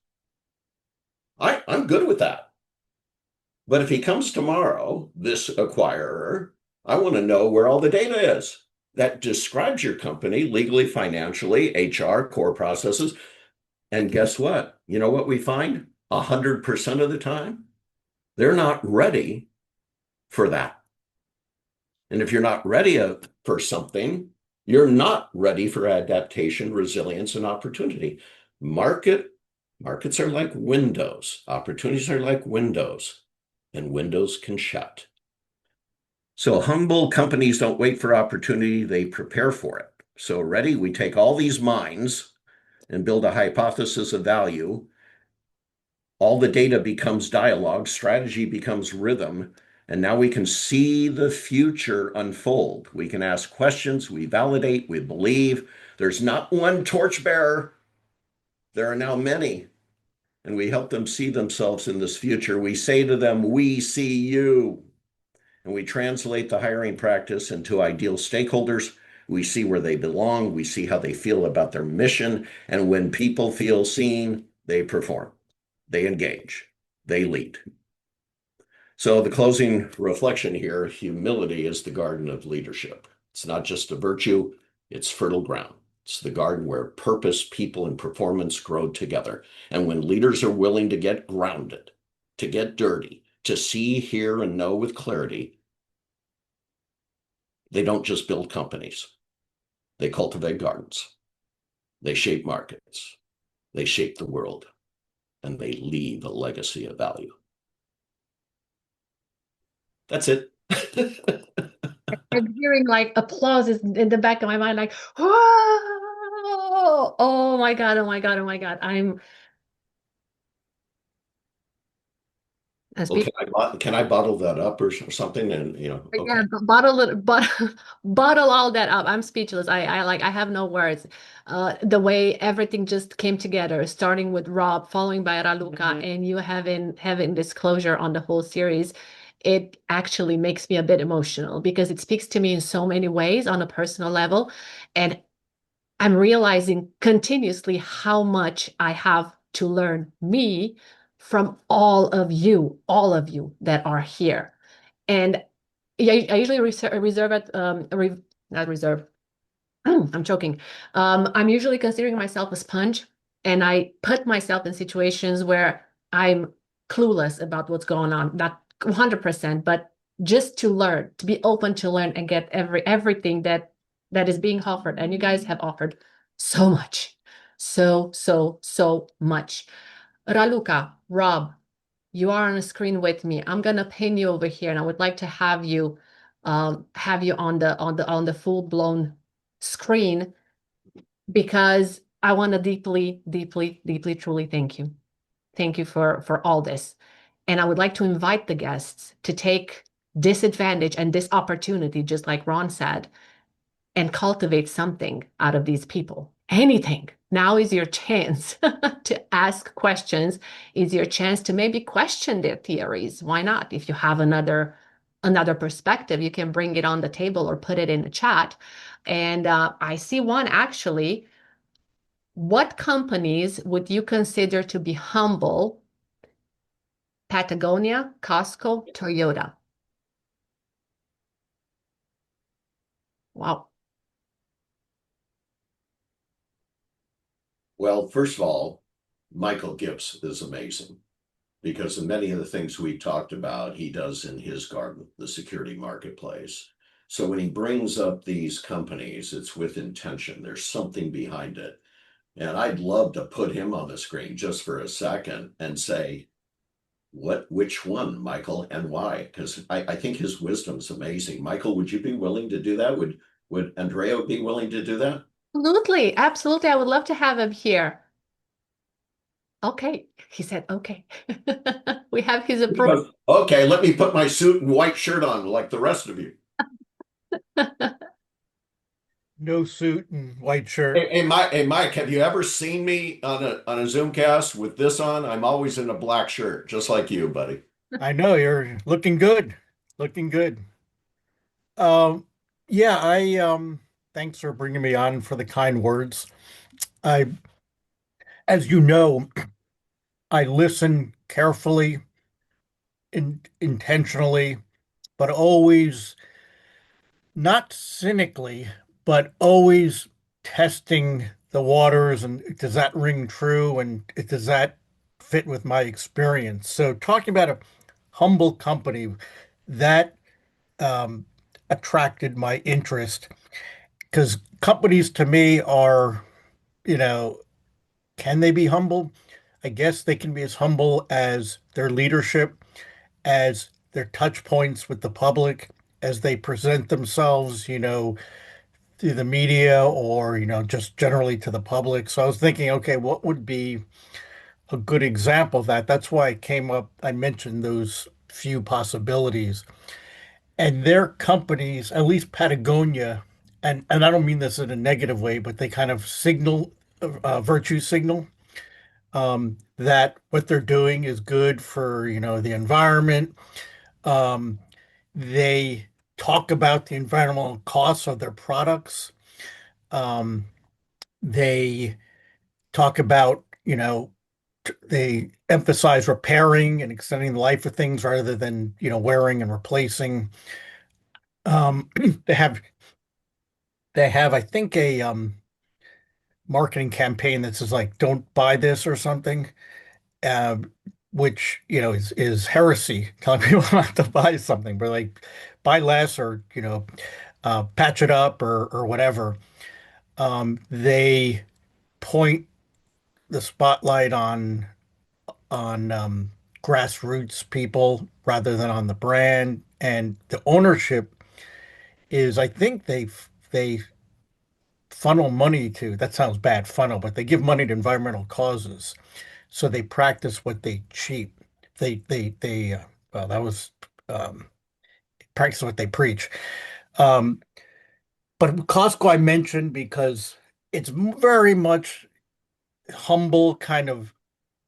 I'm good with that. But if he comes tomorrow, this acquirer, I want to know where all the data is that describes your company legally, financially, HR, core processes. And guess what? You know what we find? 100% of the time, they're not ready for that. And if you're not ready for something, you're not ready for adaptation, resilience, and opportunity. Markets are like windows. Opportunities are like windows, and windows can shut. So humble companies don't wait for opportunity, they prepare for it. So ready, we take all these minds and build a hypothesis of value. All the data becomes dialogue, strategy becomes rhythm, and now we can see the future unfold. We can ask questions, we validate, we believe. There's not one torchbearer. There are now many, and we help them see themselves in this future. We say to them, we see you. And we translate the hiring practice into ideal stakeholders. We see where they belong. We see how they feel about their mission. And when people feel seen, they perform, they engage, they lead. So the closing reflection here, humility is the garden of leadership. It's not just a virtue, it's fertile ground. It's the garden where purpose, people, and performance grow together. And when leaders are willing to get grounded, to get dirty, to see, hear, and know with clarity, they don't just build companies. They cultivate gardens. They shape markets. They shape the world. And they leave a legacy of value. That's it. I'm hearing like applause in the back of my mind, like, oh, oh my God, oh my God, oh my God. I'm Well, speaking. can I bottle that up or something? And okay. Yeah, bottle it, but bottle all that up. I'm speechless. I have no words. The way everything just came together, starting with Rob, following by Raluca, and you having disclosure on the whole series, it actually makes me a bit emotional because it speaks to me in so many ways on a personal level, and I'm realizing continuously how much I have to learn me from all of you that are here. And yeah, I usually reserve it, not reserve. I'm choking. I'm usually considering myself a sponge, and I put myself in situations where I'm clueless about what's going on, not 100%, but just to learn, to be open to learn and get everything that is being offered. And you guys have offered so much, so much. Raluca, Rob, you are on a screen with me. I'm gonna pin you over here, and I would like to have you on the full-blown screen because I want to deeply, truly thank you. Thank you for all this. And I would like to invite the guests to take this advantage and this opportunity, just like Ron said, and cultivate something out of these people. Anything. Now is your chance to ask questions, is your chance to maybe question their theories. Why not? If you have another perspective, you can bring it on the table or put it in the chat. And I see one actually. What companies would you consider to be humble? Patagonia, Costco, Toyota. Wow. Well, first of all, Michael Gibbs is amazing because of many of the things we talked about, he does in his garden, the security marketplace. So when he brings up these companies, it's with intention. There's something behind it. And I'd love to put him on the screen just for a second and say, which one, Michael, and why? Because I think his wisdom's amazing. Michael, would you be willing to do that? Would Andrea be willing to do that? Absolutely. Absolutely. I would love to have him here. Okay. He said, okay. We have his approval. Okay, let me put my suit and white shirt on like the rest of you. No suit and white shirt. Hey, Mike, have you ever seen me on a Zoomcast with this on? I'm always in a black shirt, just like you, buddy. I know you're looking good. Looking good. Um, yeah, thanks for bringing me on for the kind words. I, as you know, I listen carefully and intentionally, but always not cynically, but always testing the waters and does that ring true and does that fit with my experience? So talking about a humble company that um, attracted my interest because companies to me are, you know, can they be humble? I guess they can be as humble as their leadership, as their touch points with the public, as they present themselves, through the media or, just generally to the public. So I was thinking, okay, what would be a good example of that? That's why I mentioned those few possibilities. And their companies, at least Patagonia, and I don't mean this in a negative way, but they kind of virtue signal that what they're doing is good for, the environment. Um, they talk about the environmental costs of their products. Um, they talk about, they emphasize repairing and extending the life of things rather than, wearing and replacing. Um, they have I think, a marketing campaign that says like, "Don't buy this" or something, uh, which is heresy, telling people not to buy something, but like buy less or patch it up or whatever. They point the spotlight on grassroots people rather than on the brand, and the ownership is, I think they funnel money to, that sounds bad, funnel, but they give money to environmental causes. So they practice what they cheat. Well, that was um, practice what they preach. Um, but Costco I mentioned because it's very much humble, kind of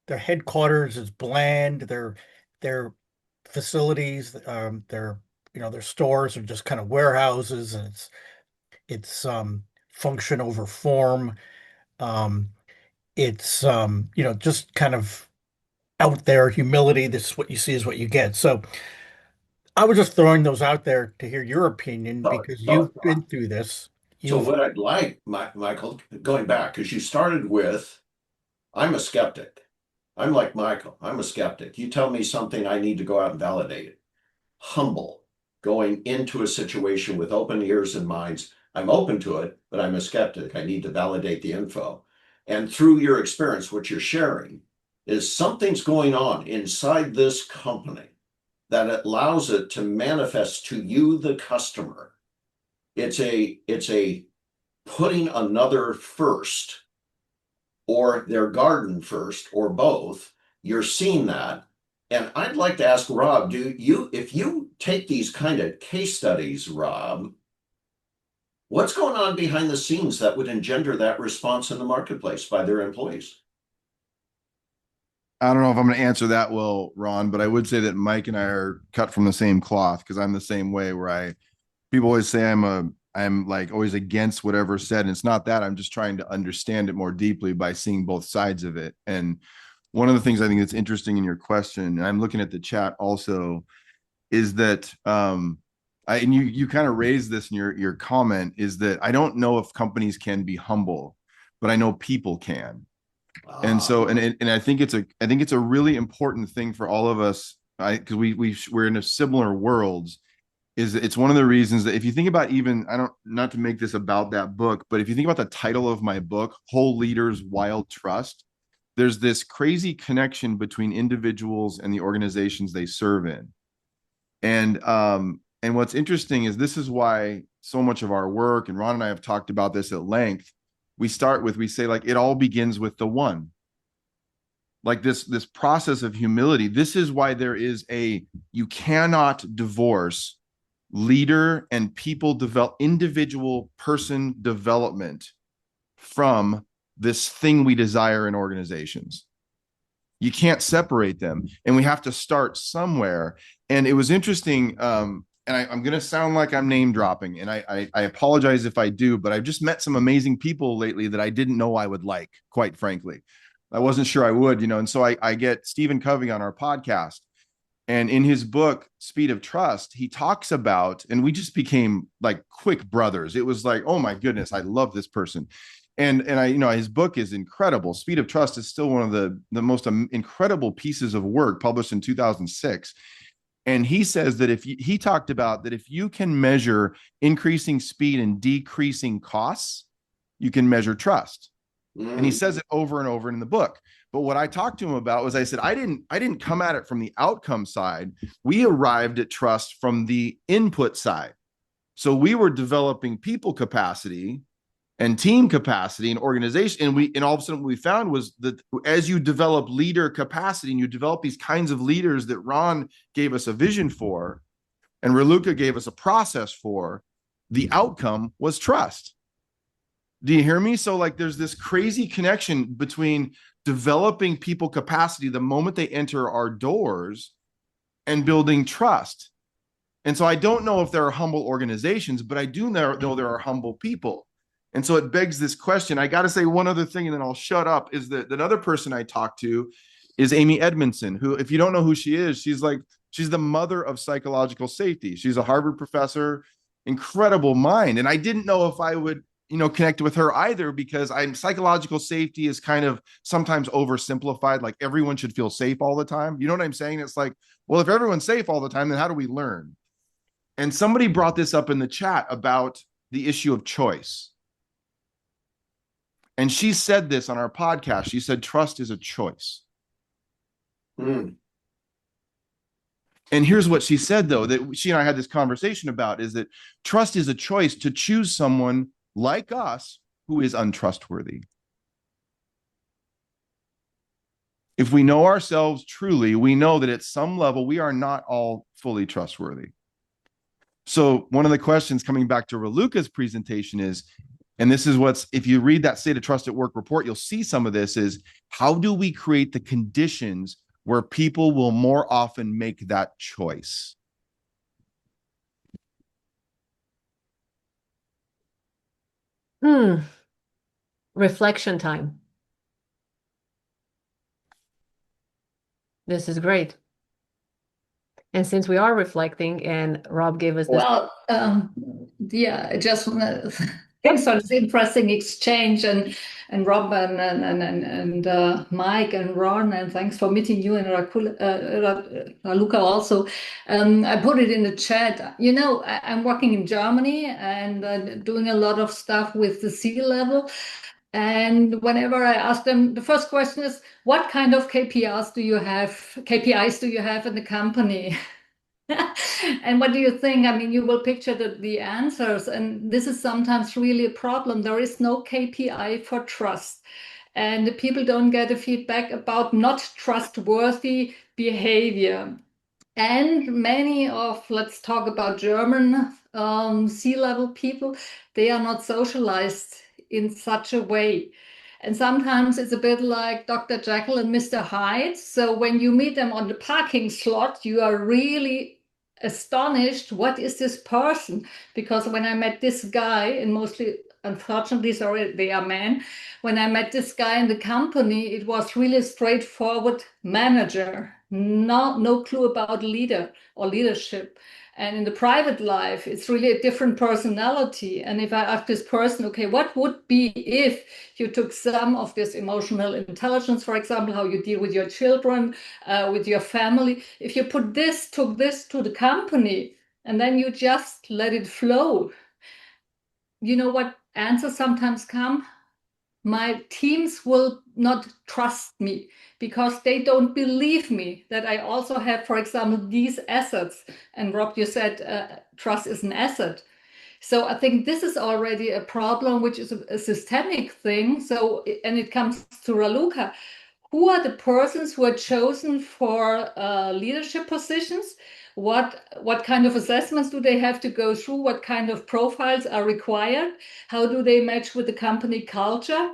their headquarters is bland. Their facilities, their stores are just kind of warehouses, and it's function over form. Um, it's just kind of out there humility. This is what you see is what you get. So I was just throwing those out there to hear your opinion So, because so, you've been through this. so You've what I'd like, Michael, going back, because you started with, I'm a skeptic. I'm like Michael. I'm a skeptic. You tell me something, I need to go out and validate it. Humble, going into a situation with open ears and minds. I'm open to it, but I'm a skeptic. I need to validate the info. And through your experience, what you're sharing is something's going on inside this company that allows it to manifest to you, the customer. It's a putting another first or their garden first or both. You're seeing that. And I'd like to ask Rob, if you take these kind of case studies, Rob, what's going on behind the scenes that would engender that response in the marketplace by their employees? I don't know if I'm going to answer that well, Ron, but I would say that Mike and I are cut from the same cloth because I'm the same way where people always say I'm like always against whatever's said. And it's not that. I'm just trying to understand it more deeply by seeing both sides of it. And one of the things I think that's interesting in your question, and I'm looking at the chat also, is that and you kind of raised this in your comment, is that I don't know if companies can be humble, but I know people can. And so, and I think it's a really important thing for all of us, because we're in a similar worlds. Is it's one of the reasons that if you think about, even, I don't, not to make this about that book, but if you think about the title of my book, Whole Leaders Wild Trust, there's this crazy connection between individuals and the organizations they serve in. And what's interesting is this is why so much of our work, and Ron and I have talked about this at length, we say, like, it all begins with the one. Like this process of humility. This is why you cannot divorce leader and individual person development from this thing we desire in organizations. You can't separate them, and we have to start somewhere. And it was interesting. And I'm going to sound like I'm name dropping, and I apologize if I do, but I've just met some amazing people lately that I didn't know I would like, quite frankly. I wasn't sure I would, and so I get Stephen Covey on our podcast, and in his book, Speed of Trust, he talks about, and we just became like quick brothers. It was like, oh my goodness, I love this person. And his book is incredible. Speed of Trust is still one of the most incredible pieces of work published in 2006. And he says that he talked about that if you can measure increasing speed and decreasing costs, you can measure trust. And he says it over and over in the book. But what I talked to him about was, I said, I didn't come at it from the outcome side. We arrived at trust from the input side. So we were developing people capacity and team capacity and organization. And all of a sudden what we found was that as you develop leader capacity and you develop these kinds of leaders that Ron gave us a vision for, and Raluca gave us a process for, the outcome was trust. Do you hear me? So like there's this crazy connection between developing people capacity the moment they enter our doors and building trust. And so I don't know if there are humble organizations, but I do know there are humble people. And so it begs this question. I got to say one other thing, and then I'll shut up, is that another person I talked to is Amy Edmondson, who, if you don't know who she is, she's the mother of psychological safety. She's a Harvard professor, incredible mind. And I didn't know if I would, connect with her either, because psychological safety is kind of sometimes oversimplified. Like everyone should feel safe all the time. You know what I'm saying? It's like, well, if everyone's safe all the time, then how do we learn? And somebody brought this up in the chat about the issue of choice. And she said this on our podcast. She said, trust is a choice. And here's what she said, though, that she and I had this conversation about, is that trust is a choice to choose someone like us who is untrustworthy. If we know ourselves truly, we know that at some level we are not all fully trustworthy. So one of the questions, coming back to Raluca's presentation, is, and this is if you read that State of Trust at Work report, you'll see some of this, is how do we create the conditions where people will more often make that choice? Reflection time. This is great. And since we are reflecting, and Rob gave us this. Well, yeah, I just want to thanks for this interesting exchange, and Rob and Mike and Ron, and thanks for meeting you and Raluca also. I put it in the chat. I'm working in Germany and doing a lot of stuff with the C-level. And whenever I ask them, the first question is, what kind of KPIs do you have in the company? And what do you think? I mean, you will picture the answers, and this is sometimes really a problem. There is no KPI for trust, and the people don't get a feedback about not trustworthy behavior. And many of, let's talk about German C-level people, they are not socialized in such a way. And sometimes it's a bit like Dr. Jekyll and Mr. Hyde. So when you meet them on the parking slot, you are really astonished. What is this person? Because when I met this guy, and mostly, unfortunately, sorry, they are men. When I met this guy in the company, it was really a straightforward manager. No clue about leader or leadership. And in the private life, it's really a different personality. And if I ask this person, okay, what would be if you took some of this emotional intelligence, for example, how you deal with your children, with your family, if you took this to the company, and then you just let it flow, you know what answers sometimes come? My teams will not trust me because they don't believe me that I also have, for example, these assets. And Rob, you said trust is an asset. So I think this is already a problem, which is a systemic thing. So, and it comes to Raluca. Who are the persons who are chosen for leadership positions? What kind of assessments do they have to go through? What kind of profiles are required? How do they match with the company culture?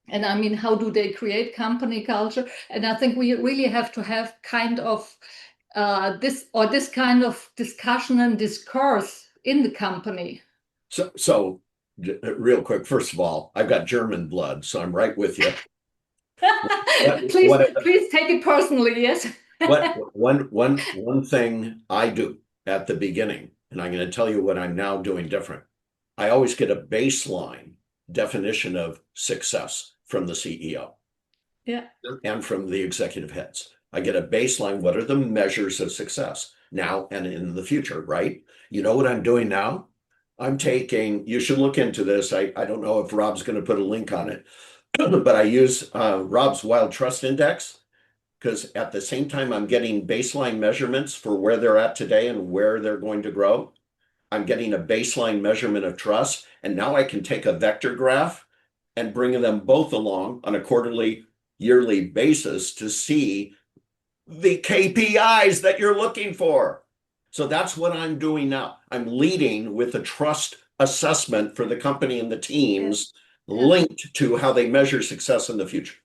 And I mean, how do they create company culture? And I think we really have to have kind of this kind of discussion and discourse in the company. So real quick, first of all, I've got German blood, so I'm right with you. Please take it personally, yes. One thing I do at the beginning, and I'm going to tell you what I'm now doing different. I always get a baseline definition of success from the CEO. Yeah. And from the executive heads. I get a baseline. What are the measures of success now and in the future, right? You know what I'm doing now? I'm taking, you should look into this. I don't know if Rob's going to put a link on it, but I use Rob's Wild Trust Index because at the same time I'm getting baseline measurements for where they're at today and where they're going to grow. I'm getting a baseline measurement of trust. And now I can take a vector graph and bring them both along on a quarterly, yearly basis to see the KPIs that you're looking for. So that's what I'm doing now. I'm leading with a trust assessment for the company and the teams linked to how they measure success in the future.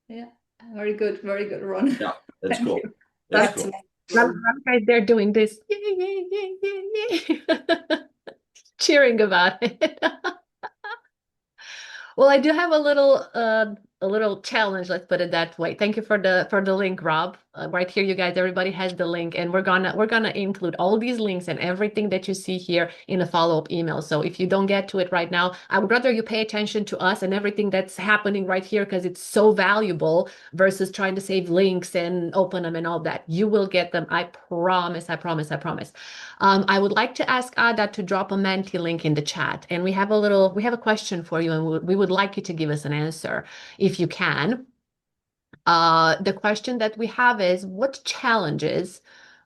Yeah, very good, Ron. Yeah, that's cool. You. That's cool. Guys, they're doing this, cheering about it. Well, I do have a little challenge, let's put it that way. Thank you for the link, Rob. Right here, you guys, everybody has the link, and we're gonna include all these links and everything that you see here in a follow-up email. So if you don't get to it right now, I would rather you pay attention to us and everything that's happening right here because it's so valuable versus trying to save links and open them and all that. You will get them. I promise. I promise. I promise. I would like to ask Ada to drop a Menti link in the chat, and we have a question for you, and we would like you to give us an answer if you can. The question that we have is, what challenges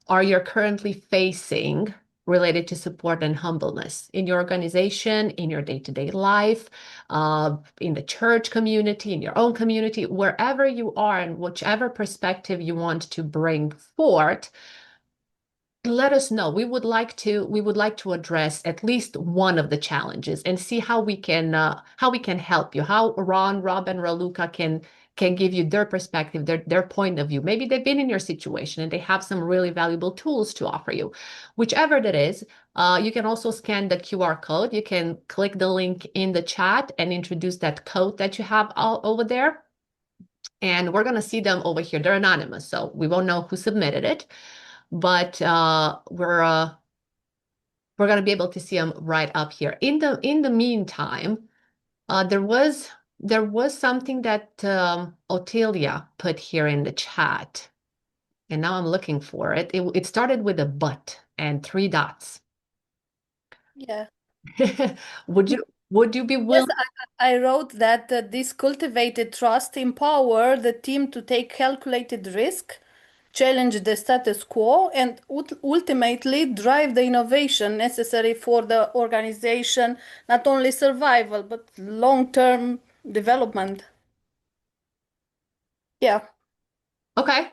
are you currently facing related to support and humbleness in your organization, in your day-to-day life, in the church community, in your own community, wherever you are, and whichever perspective you want to bring forth? Let us know. We would like to address at least one of the challenges and see how we can help you. How Ron, Rob, and Raluca can give you their perspective, their point of view. Maybe they've been in your situation and they have some really valuable tools to offer you. Whichever that is, you can also scan the QR code. You can click the link in the chat and introduce that code that you have all over there. And we're gonna see them over here. They're anonymous, so we won't know who submitted it. But we're going to be able to see them right up here. In the meantime, there was something that Otelia put here in the chat, and now I'm looking for it. It started with a but and 3 dots. Yeah. Would you be willing? Yes, I wrote that this cultivated trust empower the team to take calculated risk, challenge the status quo, and ultimately drive the innovation necessary for the organization, not only survival, but long-term development. Yeah. Okay.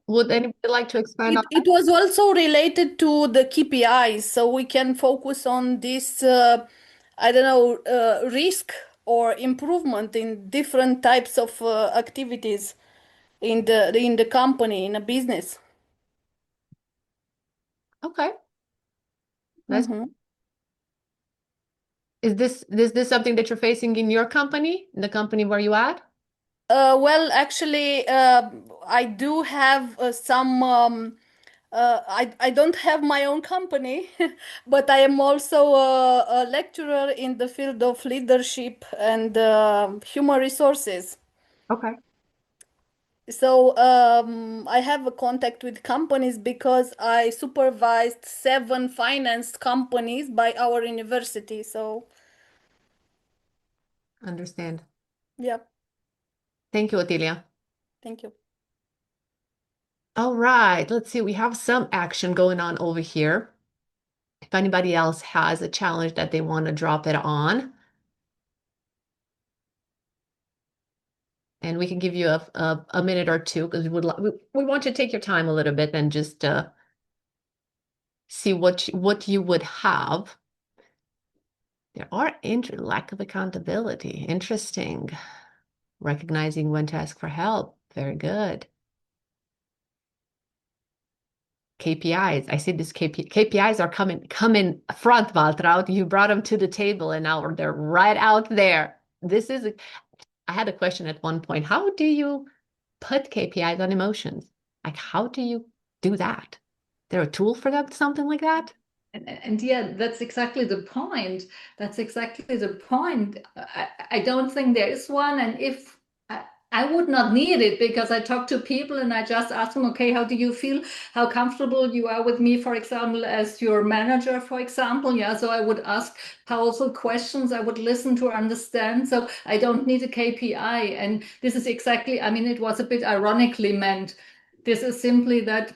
Would anybody like to expand on It was also related to the KPIs, so we can focus on this, I don't know, risk or improvement in different types of activities in the company, in a business. Okay. That's Mhm. Is this something that you're facing in your company, in the company where you at? Well, actually, I do have some I don't have my own company, but I am also a lecturer in the field of leadership and human resources. Okay. So I have a contact with companies because I supervised 7 finance companies by our university. So Understand. yeah, Thank you, Otilia. thank you. All right, let's see. We have some action going on over here. If anybody else has a challenge that they want to drop it on, and we can give you a minute or two because we want you to take your time a little bit and just see what you would have. There are lack of accountability. Interesting. Recognizing when to ask for help. Very good. KPIs. I see this KPIs are coming front, Waltraud. You brought them to the table and now they're right out there. I had a question at one point. How do you put KPIs on emotions? Like, how do you do that? Is there a tool for that, something like that? And yeah, that's exactly the point. That's exactly the point. I don't think there is one. And if I would not need it, because I talk to people and I just ask them, okay, how do you feel? How comfortable you are with me, for example, as your manager, for example. Yeah, so I would ask powerful questions. I would listen to understand. So I don't need a KPI. And this is exactly, I mean, it was a bit ironically meant. This is simply that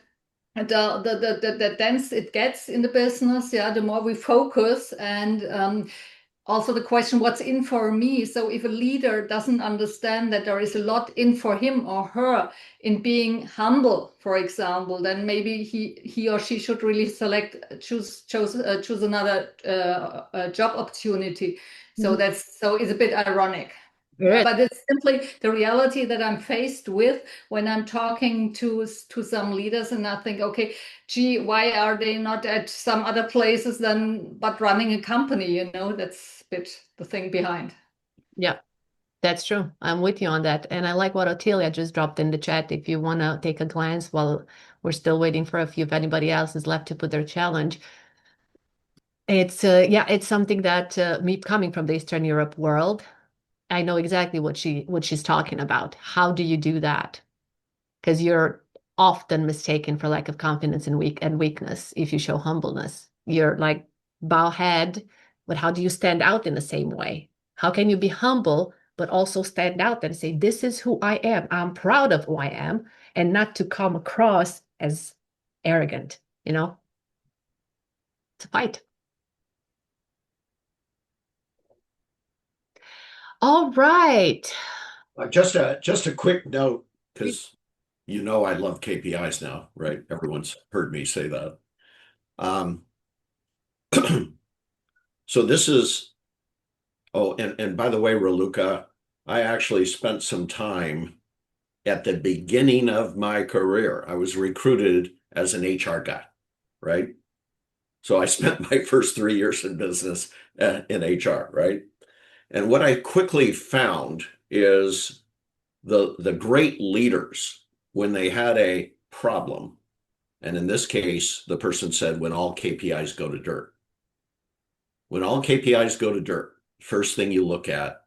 the dense it gets in the business, yeah, the more we focus. And also the question, what's in for me? So if a leader doesn't understand that there is a lot in for him or her in being humble, for example, then maybe he or she should really choose another job opportunity. So it's a bit ironic. Good. But it's simply the reality that I'm faced with when I'm talking to some leaders, and I think, okay, gee, why are they not at some other places than but running a company? You know, that's a bit the thing behind. Yeah, that's true. I'm with you on that. And I like what Otilia just dropped in the chat. If you want to take a glance while we're still waiting for a few, if anybody else is left to put their challenge. It's something that me coming from the Eastern Europe world, I know exactly what she's talking about. How do you do that? Because you're often mistaken for lack of confidence and weakness if you show humbleness. You're like bow head, but how do you stand out in the same way? How can you be humble but also stand out and say, this is who I am. I'm proud of who I am, and not to come across as arrogant, you know? It's a fight. All right. Just a quick note, because you know I love KPIs now, right? Everyone's heard me say that. So this is, oh, and by the way, Raluca, I actually spent some time at the beginning of my career. I was recruited as an HR guy, right? So I spent my first 3 years in business in HR, right? And what I quickly found is the great leaders, when they had a problem, and in this case, the person said, when all KPIs go to dirt. When all KPIs go to dirt, first thing you look at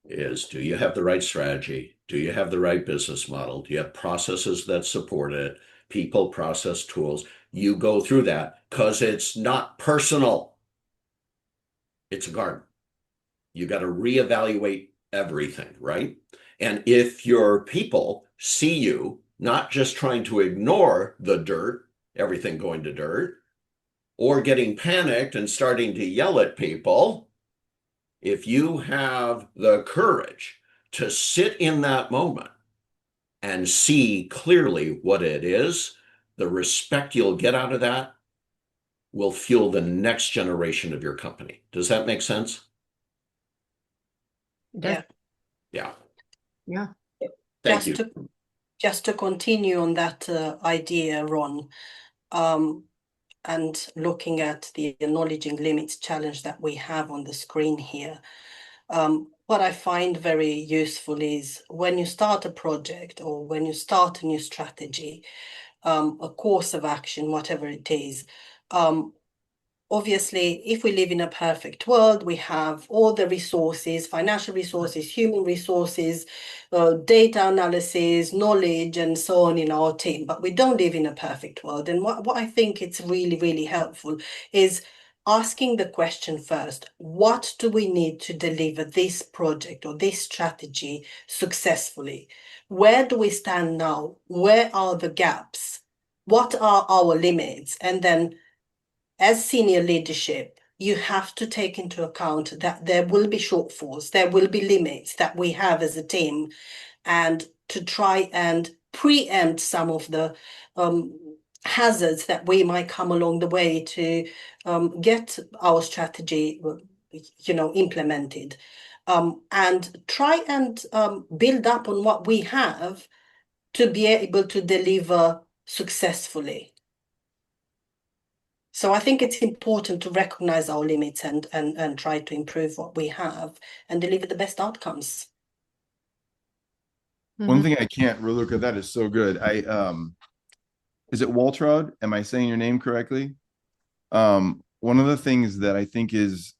is, do you have the right strategy? Do you have the right business model? Do you have processes that support it? People, process, tools. You go through that because it's not personal. It's a garden. You got to reevaluate everything, right? And if your people see you not just trying to ignore the dirt, everything going to dirt, or getting panicked and starting to yell at people, if you have the courage to sit in that moment and see clearly what it is, the respect you'll get out of that will fuel the next generation of your company. Does that make sense? Yeah. Yeah. Yeah. Thank you. Just to continue on that idea, Ron, and looking at the acknowledging limits challenge that we have on the screen here, what I find very useful is when you start a project or when you start a new strategy, a course of action, whatever it is. Obviously, if we live in a perfect world, we have all the resources, financial resources, human resources, data analysis, knowledge, and so on in our team. But we don't live in a perfect world. And what I think it's really, really helpful is asking the question first, what do we need to deliver this project or this strategy successfully? Where do we stand now? Where are the gaps? What are our limits? And then as senior leadership, you have to take into account that there will be shortfalls, there will be limits that we have as a team, and to try and preempt some of the hazards that we might come along the way to get our strategy, implemented, and try and build up on what we have to be able to deliver successfully. So I think it's important to recognize our limits and try to improve what we have and deliver the best outcomes. One thing I can't, Raluca, that is so good. Is it Waltraud? Am I saying your name correctly? One of the things that I think is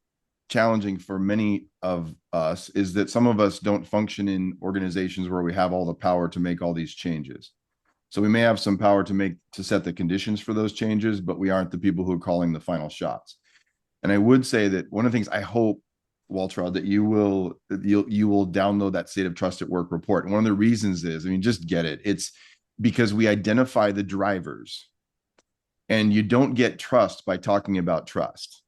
challenging for many of us is that some of us don't function in organizations where we have all the power to make all these changes. So we may have some power to set the conditions for those changes, but we aren't the people who are calling the final shots. And I would say that one of the things I hope, Waltraud, that you will download that State of Trust at Work report. And one of the reasons is, just get it. It's because we identify the drivers, and you don't get trust by talking about trust.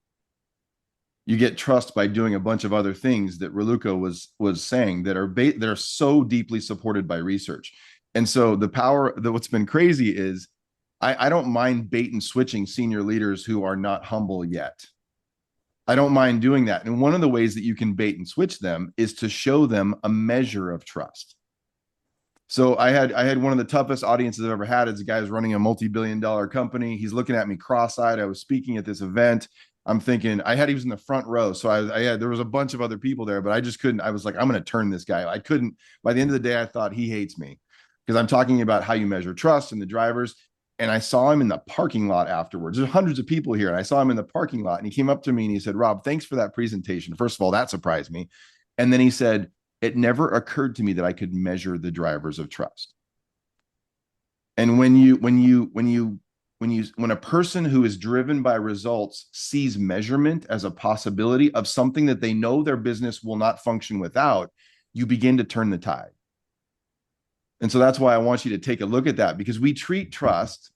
You get trust by doing a bunch of other things that Raluca was saying that are so deeply supported by research. And so what's been crazy is I don't mind bait and switching senior leaders who are not humble yet. I don't mind doing that. And one of the ways that you can bait and switch them is to show them a measure of trust. So I had one of the toughest audiences I've ever had. It's a guy who's running a multi-billion-dollar company. He's looking at me cross-eyed. I was speaking at this event. I'm thinking he was in the front row. So there was a bunch of other people there, but I just couldn't. I was like, I'm going to turn this guy. I couldn't. By the end of the day, I thought he hates me because I'm talking about how you measure trust and the drivers. And I saw him in the parking lot afterwards. There's hundreds of people here. And I saw him in the parking lot, and he came up to me and he said, Rob, thanks for that presentation. First of all, that surprised me. And then he said, it never occurred to me that I could measure the drivers of trust. And when a person who is driven by results sees measurement as a possibility of something that they know their business will not function without, you begin to turn the tide. And so that's why I want you to take a look at that, because we treat trust,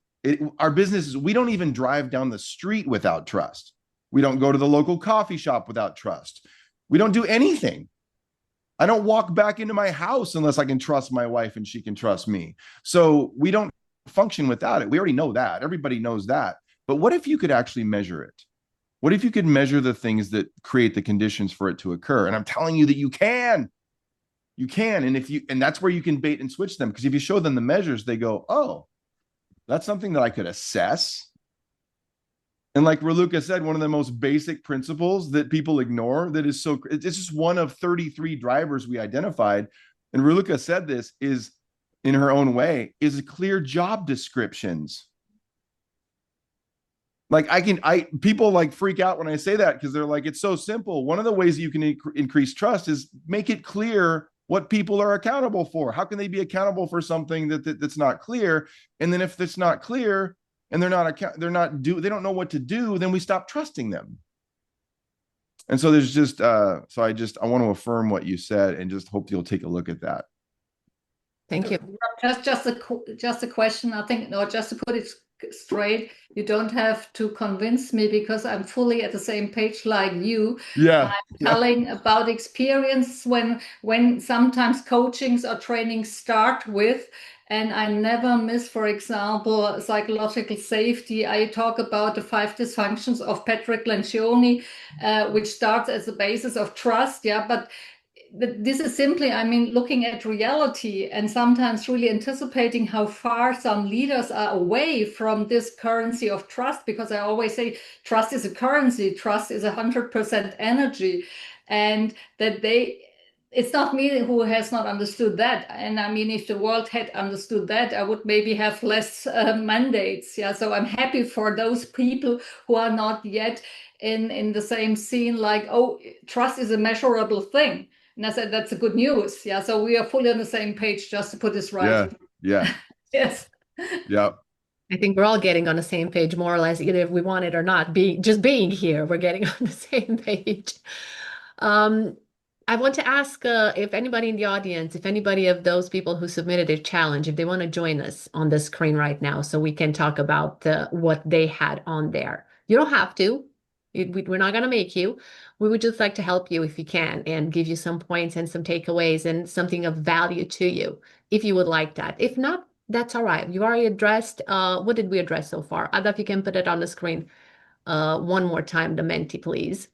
our businesses, we don't even drive down the street without trust. We don't go to the local coffee shop without trust. We don't do anything. I don't walk back into my house unless I can trust my wife and she can trust me. So we don't function without it. We already know that. Everybody knows that. But what if you could actually measure it? What if you could measure the things that create the conditions for it to occur? And I'm telling you that you can. You can. And that's where you can bait and switch them. Because if you show them the measures, they go, oh, that's something that I could assess. And like Raluca said, one of the most basic principles that people ignore that is it's just one of 33 drivers we identified. And Raluca said this is, in her own way, is clear job descriptions. Like people like freak out when I say that because they're like, it's so simple. One of the ways you can increase trust is make it clear what people are accountable for. How can they be accountable for something that's not clear? And then if it's not clear and they don't know what to do, then we stop trusting them. And so there's just I want to affirm what you said and just hope you'll take a look at that. Thank you. Just a question, I think, or just to put it straight, you don't have to convince me because I'm fully at the same page like you. Yeah. I'm telling about experience when sometimes coachings or trainings start with, and I never miss, for example, psychological safety. I talk about the 5 dysfunctions of Patrick Lencioni, which starts as the basis of trust. Yeah, but this is simply, looking at reality and sometimes really anticipating how far some leaders are away from this currency of trust, because I always say trust is a currency, trust is 100% energy, and that it's not me who has not understood that. And I mean, if the world had understood that, I would maybe have less mandates. Yeah. So I'm happy for those people who are not yet in the same scene, like, oh, trust is a measurable thing. And I said, that's a good news. Yeah. So we are fully on the same page, just to put this right. Yeah. Yes. Yeah. I think we're all getting on the same page, more or less, either if we want it or not. Just being here, we're getting on the same page. I want to ask if anybody in the audience, if anybody of those people who submitted a challenge, if they want to join us on the screen right now, so we can talk about what they had on there. You don't have to. We're not going to make you. We would just like to help you if you can and give you some points and some takeaways and something of value to you, if you would like that. If not, that's all right. You already addressed, what did we address so far? Ada, if you can put it on the screen one more time, the Menti, please.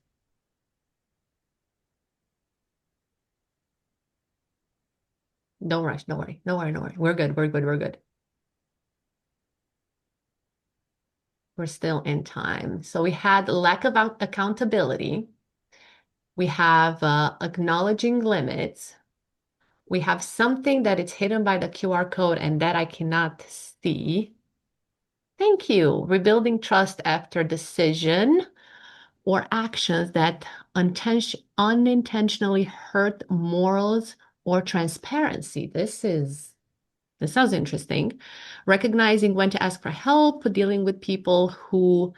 Don't rush, don't worry, no worry, no worry. We're good, we're good, we're good. We're still in time. So we had lack of accountability. We have acknowledging limits. We have something that is hidden by the QR code and that I cannot see. Thank you. Rebuilding trust after decision or actions that unintentionally hurt morals or transparency. This sounds interesting. Recognizing when to ask for help, dealing with people who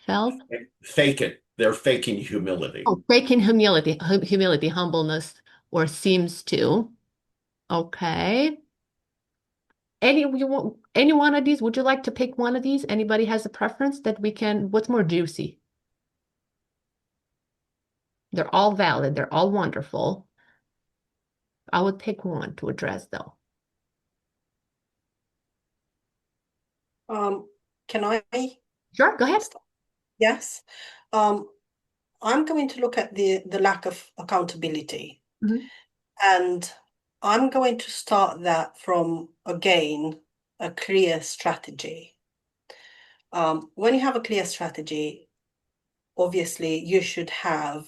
felt. Fake it. They're faking humility. Oh, faking humility, humbleness, or seems to. Okay. Any one of these? Would you like to pick one of these? Anybody has a preference that we can? What's more juicy? They're all valid. They're all wonderful. I would pick one to address though. Can I? Sure, go ahead. Yes. I'm going to look at the lack of accountability. Mhm. And I'm going to start that from, again, a clear strategy. When you have a clear strategy, obviously you should have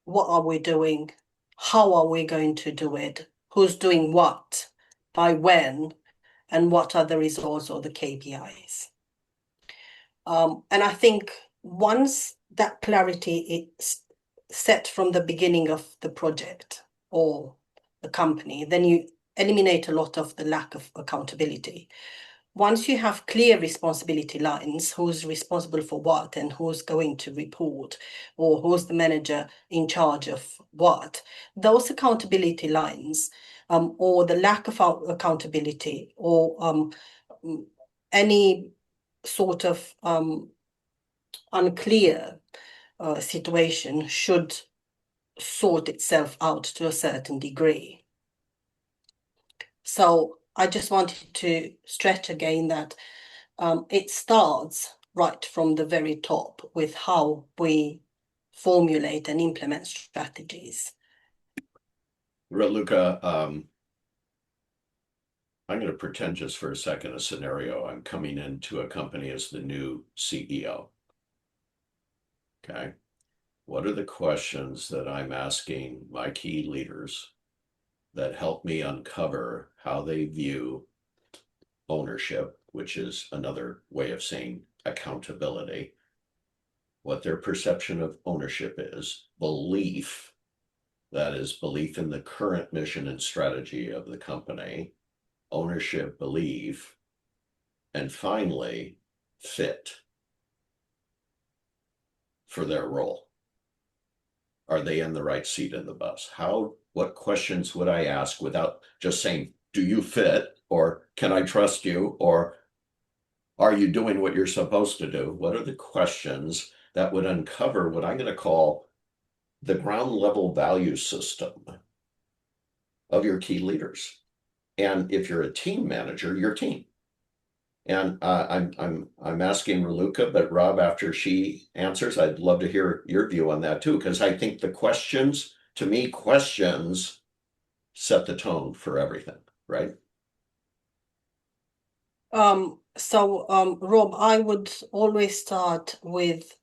what are we doing? How are we going to do it? Who's doing what? By when? And what are the results or the KPIs? And I think once that clarity is set from the beginning of the project or the company, then you eliminate a lot of the lack of accountability. Once you have clear responsibility lines, who's responsible for what and who's going to report, or who's the manager in charge of what, those accountability lines, or the lack of accountability, or any sort of unclear situation should sort itself out to a certain degree. So I just wanted to stretch again that it starts right from the very top with how we formulate and implement strategies. Raluca, I'm going to pretend just for a second a scenario. I'm coming into a company as the new CEO. Okay. What are the questions that I'm asking my key leaders that help me uncover how they view ownership, which is another way of saying accountability, what their perception of ownership is, belief, that is belief in the current mission and strategy of the company, ownership, belief, and finally, fit for their role. Are they in the right seat in the bus? What questions would I ask without just saying, do you fit? Or can I trust you? Or are you doing what you're supposed to do? What are the questions that would uncover what I'm going to call the ground level value system of your key leaders? And if you're a team manager, your team. And I'm asking Raluca, but Rob, after she answers, I'd love to hear your view on that too, because I think the questions, to me, questions set the tone for everything, right? Rob, I would always start with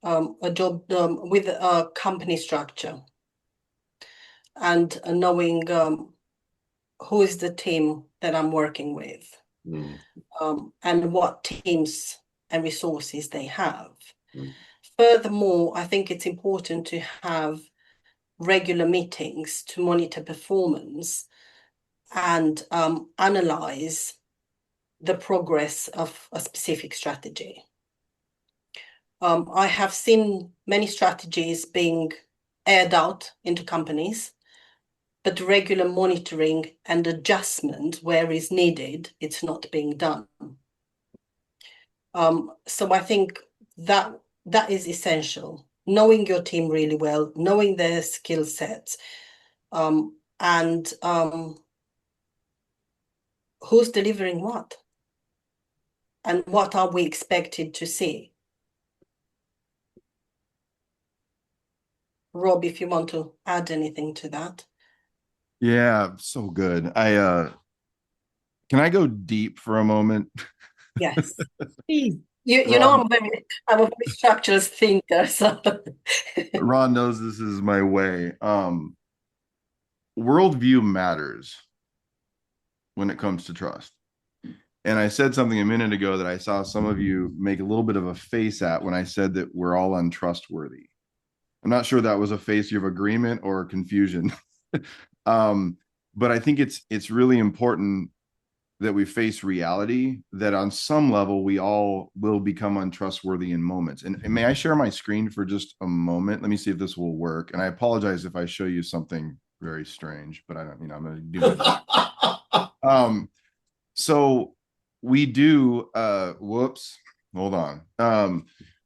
a job with a company structure and knowing who is the team that I'm working with, and what teams and resources they have. Furthermore, I think it's important to have regular meetings to monitor performance and analyze the progress of a specific strategy. I have seen many strategies being aired out into companies, but regular monitoring and adjustment where is needed, it's not being done. So I think that is essential. Knowing your team really well, knowing their skill sets, and who's delivering what, and what are we expected to see. Rob, if you want to add anything to that. Yeah, so good. Can I go deep for a moment? Yes. Please. You know, I'm a very structured thinker, so Ron knows this is my way. Worldview matters when it comes to trust. And I said something a minute ago that I saw some of you make a little bit of a face at when I said that we're all untrustworthy. I'm not sure that was a face of agreement or confusion. But I think it's really important that we face reality that on some level we all will become untrustworthy in moments. And may I share my screen for just a moment? Let me see if this will work. And I apologize if I show you something very strange, but I don't, I'm going to do it. So we do, whoops, hold on.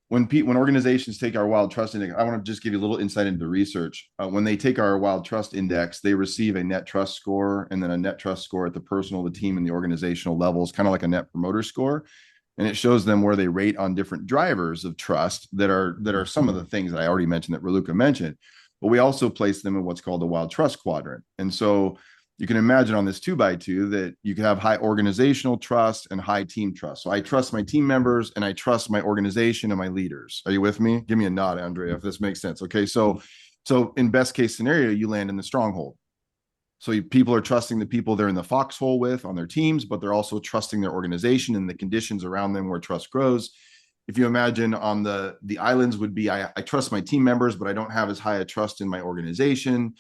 When organizations take our Wild Trust Index, I want to just give you a little insight into the research. When they take our Wild Trust Index, they receive a net trust score and then a net trust score at the personal, the team, and the organizational levels, kind of like a net promoter score. And it shows them where they rate on different drivers of trust that are some of the things that I already mentioned that Raluca mentioned. But we also place them in what's called the Wild Trust Quadrant. And so you can imagine on this 2x2 that you can have high organizational trust and high team trust. So I trust my team members and I trust my organization and my leaders. Are you with me? Give me a nod, Andrea, if this makes sense. Okay, so in best case scenario, you land in the stronghold. So people are trusting the people they're in the foxhole with on their teams, but they're also trusting their organization and the conditions around them where trust grows. If you imagine on the islands would be, I trust my team members, but I don't have as high a trust in my organization.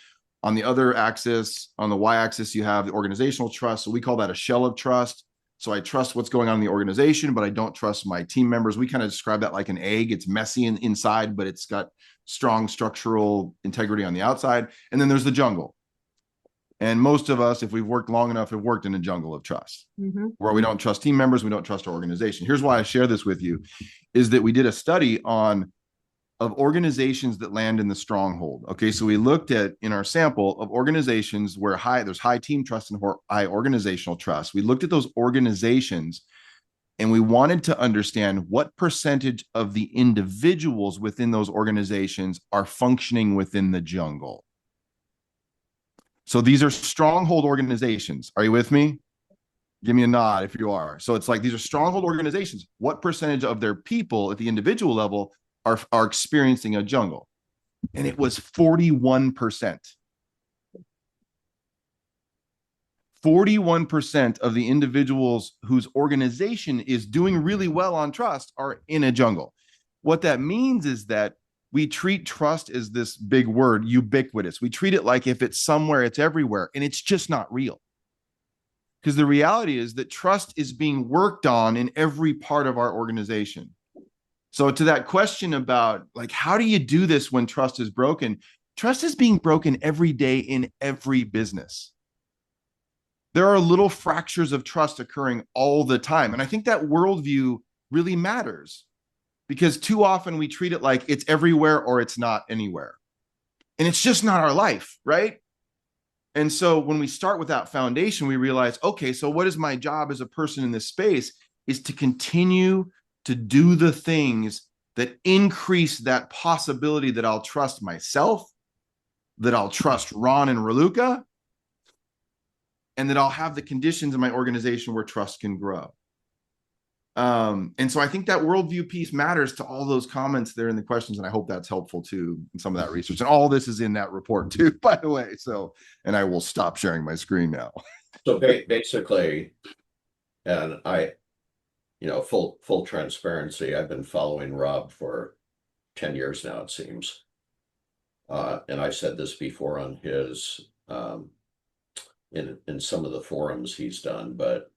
On the other axis, on the y-axis, you have the organizational trust. So we call that a shell of trust. So I trust what's going on in the organization, but I don't trust my team members. We kind of describe that like an egg. It's messy inside, but it's got strong structural integrity on the outside. And then there's the jungle. And most of us, if we've worked long enough, have worked in a jungle of trust, where we don't trust team members, we don't trust our organization. Here's why I share this with you, is that we did a study of organizations that land in the stronghold. Okay, so we looked at, in our sample of organizations where there's high team trust and high organizational trust. We looked at those organizations and we wanted to understand what percentage of the individuals within those organizations are functioning within the jungle. So these are stronghold organizations. Are you with me? Give me a nod if you are. So it's like these are stronghold organizations. What percentage of their people at the individual level are experiencing a jungle? And it was 41%. 41% of the individuals whose organization is doing really well on trust are in a jungle. What that means is that we treat trust as this big word, ubiquitous. We treat it like if it's somewhere, it's everywhere, and it's just not real. Because the reality is that trust is being worked on in every part of our organization. So to that question about like, how do you do this when trust is broken? Trust is being broken every day in every business. There are little fractures of trust occurring all the time. And I think that worldview really matters because too often we treat it like it's everywhere or it's not anywhere. And it's just not our life, right? And so when we start with that foundation, we realize, okay, so what is my job as a person in this space is to continue to do the things that increase that possibility that I'll trust myself, that I'll trust Ron and Raluca, and that I'll have the conditions in my organization where trust can grow. And so I think that worldview piece matters to all those comments there in the questions. And I hope that's helpful too in some of that research. And all this is in that report too, by the way. So, and I will stop sharing my screen now. So basically, and full transparency, I've been following Rob for 10 years now, it seems. And I've said this before on his, in some of the forums he's done, but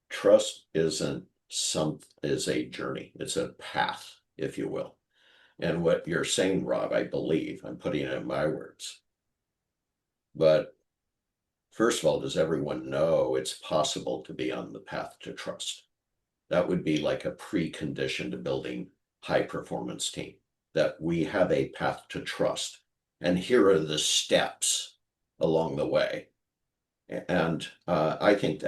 trust is a journey. It's a path, if you will. And what you're saying, Rob, I believe, I'm putting it in my words. But first of all, does everyone know it's possible to be on the path to trust? That would be like a precondition to building high performance team, that we have a path to trust. And here are the steps along the way. And I think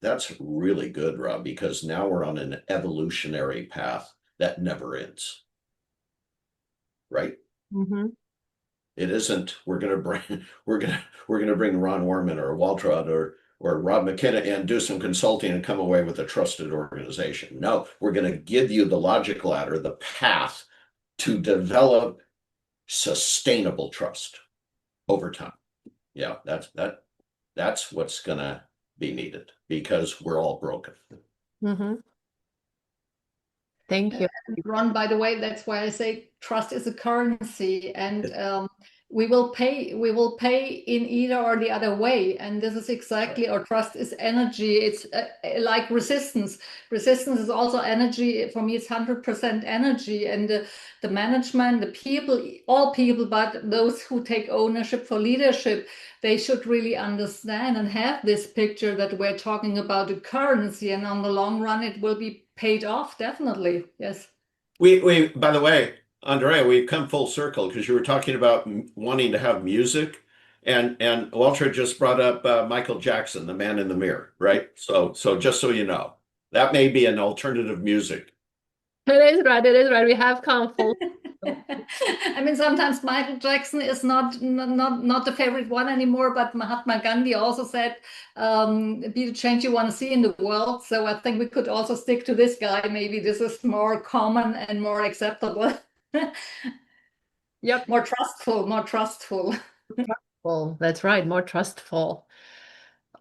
that's really good, Rob, because now we're on an evolutionary path that never ends. Right? Mm-hmm. It isn't we're gonna bring Ron Worman or Waltrud or Rob McKenna and do some consulting and come away with a trusted organization. No, we're gonna give you the logical ladder, the path to develop sustainable trust over time. Yeah, that's what's gonna be needed because we're all broken. Mm-hmm. Thank you. Ron, by the way, that's why I say trust is a currency, and we will pay in either or the other way. And this is exactly, or trust is energy. It's like resistance. Resistance is also energy. For me, it's 100% energy. And the management, the people, all people, but those who take ownership for leadership, they should really understand and have this picture that we're talking about a currency, and on the long run, it will be paid off, definitely. Yes. We by the way, Andrea, we've come full circle because you were talking about wanting to have music, and Walter just brought up Michael Jackson, the Man in the Mirror, right? So just so you know, that may be an alternative music. It is right. It is right. We have come full. I mean, sometimes Michael Jackson is not the favorite one anymore, but Mahatma Gandhi also said, be the change you want to see in the world. So I think we could also stick to this guy. Maybe this is more common and more acceptable. Yep. More trustful, more trustful. Well, that's right. More trustful.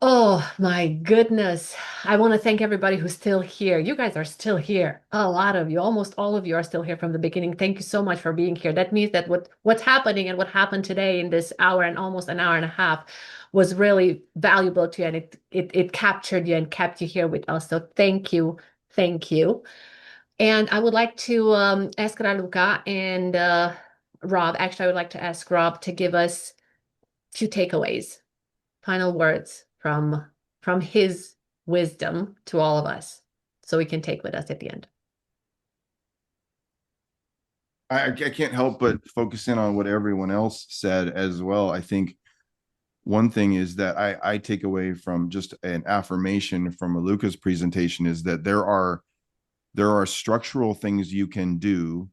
Oh my goodness. I want to thank everybody who's still here. You guys are still here. A lot of you, almost all of you are still here from the beginning. Thank you so much for being here. That means that what's happening and what happened today in this hour and almost an hour and a half was really valuable to you, and it captured you and kept you here with us. So thank you. Thank you. And I would like to ask Raluca and Rob. Actually, I would like to ask Rob to give us a few takeaways, final words from his wisdom to all of us, so we can take with us at the end. I can't help but focus in on what everyone else said as well. I think one thing is that I take away from just an affirmation from Raluca's presentation is that there are structural things you can do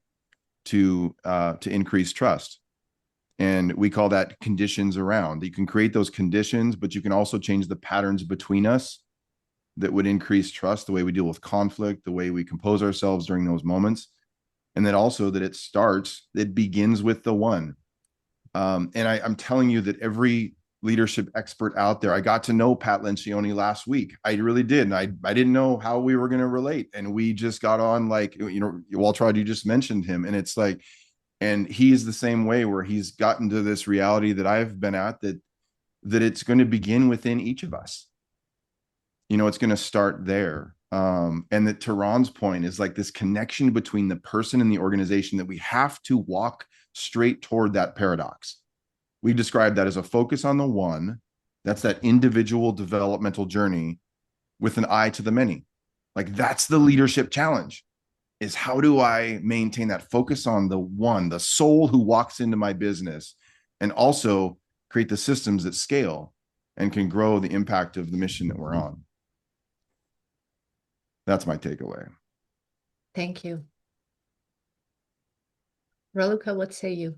to increase trust. And we call that conditions around. You can create those conditions, but you can also change the patterns between us that would increase trust, the way we deal with conflict, the way we compose ourselves during those moments. And then also that it begins with the one. And I'm telling you that every leadership expert out there, I got to know Pat Lencioni last week. I really did. And I didn't know how we were going to relate. And we just got on like, Waltraud, you just mentioned him. And it's like, and he's the same way where he's gotten to this reality that I've been at, that it's going to begin within each of us. It's going to start there. And that to Ron's point is like this connection between the person and the organization, that we have to walk straight toward that paradox. We describe that as a focus on the one. That's that individual developmental journey with an eye to the many. Like that's the leadership challenge. Is how do I maintain that focus on the one, the soul who walks into my business, and also create the systems that scale and can grow the impact of the mission that we're on. That's my takeaway. Thank you. Raluca, what say you?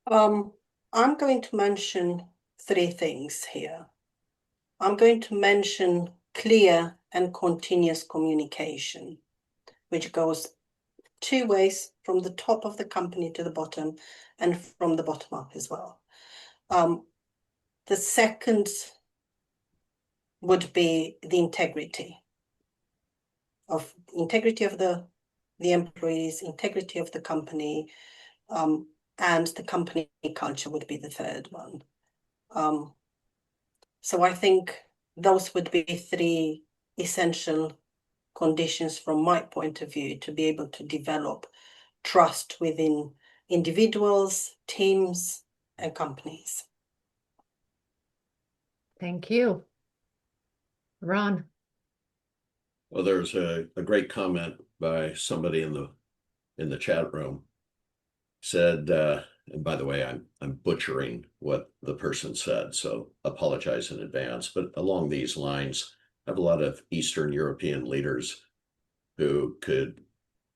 I'm going to mention 3 things here. I'm going to mention clear and continuous communication, which goes two ways, from the top of the company to the bottom and from the bottom up as well. The second would be the integrity of the employees, integrity of the company, and the company culture would be the third one. So I think those would be three essential conditions from my point of view to be able to develop trust within individuals, teams, and companies. Thank you. Ron. Well, there's a great comment by somebody in the chat room. Said, and by the way, I'm butchering what the person said, so apologize in advance. But along these lines, I have a lot of Eastern European leaders who could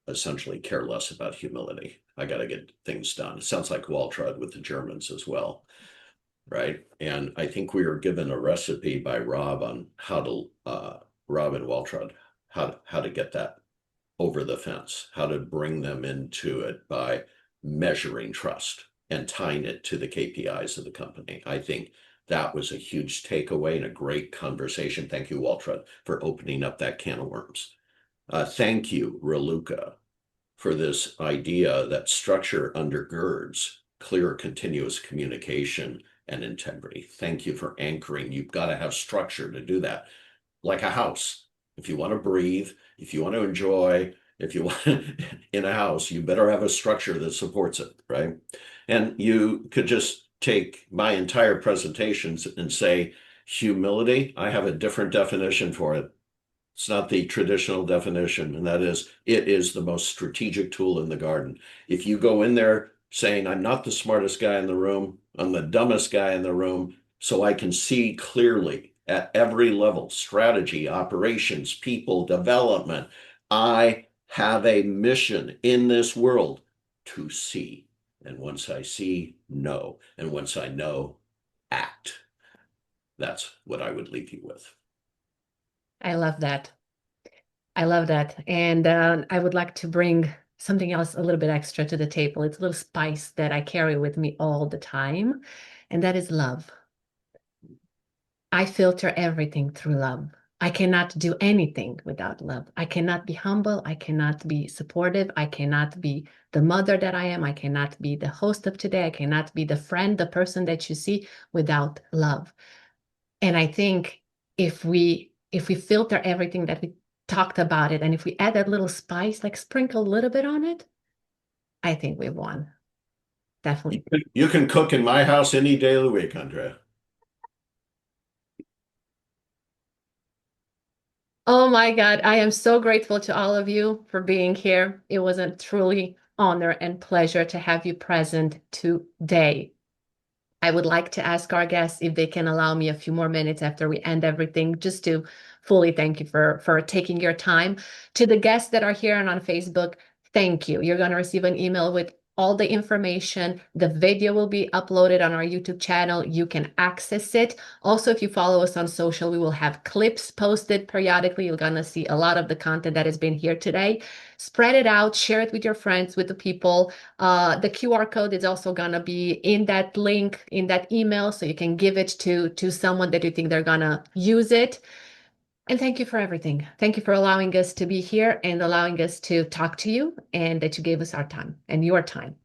essentially care less about humility. I got to get things done. It sounds like Waltrud with the Germans as well, right? And I think we were given a recipe by Rob on how to Rob and Waltrud, how to get that over the fence, how to bring them into it by measuring trust and tying it to the KPIs of the company. I think that was a huge takeaway and a great conversation. Thank you, Waltrud, for opening up that can of worms. Thank you, Raluca, for this idea that structure undergirds clear, continuous communication and integrity. Thank you for anchoring. You've got to have structure to do that, like a house. If you want to breathe, if you want to enjoy, if you want in a house, you better have a structure that supports it, right? And you could just take my entire presentations and say, humility, I have a different definition for it. It's not the traditional definition, and that is, it is the most strategic tool in the garden. If you go in there saying, I'm not the smartest guy in the room, I'm the dumbest guy in the room, so I can see clearly at every level, strategy, operations, people, development, I have a mission in this world to see. And once I see, know. And once I know, act. That's what I would leave you with. I love that. I love that. And I would like to bring something else a little bit extra to the table. It's a little spice that I carry with me all the time, and that is love. I filter everything through love. I cannot do anything without love. I cannot be humble. I cannot be supportive. I cannot be the mother that I am. I cannot be the host of today. I cannot be the friend, the person that you see without love. And I think if we filter everything that we talked about it, and if we add that little spice, like sprinkle a little bit on it, I think we've won. Definitely. You can cook in my house any day of the week, Andrea. Oh my God, I am so grateful to all of you for being here. It was a truly honor and pleasure to have you present today. I would like to ask our guests if they can allow me a few more minutes after we end everything, just to fully thank you for taking your time. To the guests that are here and on Facebook, thank you. You're going to receive an email with all the information. The video will be uploaded on our YouTube channel. You can access it. Also, if you follow us on social, we will have clips posted periodically. You're going to see a lot of the content that has been here today. Spread it out, share it with your friends, with the people. The QR code is also going to be in that link, in that email, so you can give it to someone that you think they're going to use it. And thank you for everything. Thank you for allowing us to be here and allowing us to talk to you, and that you gave us our time and your time.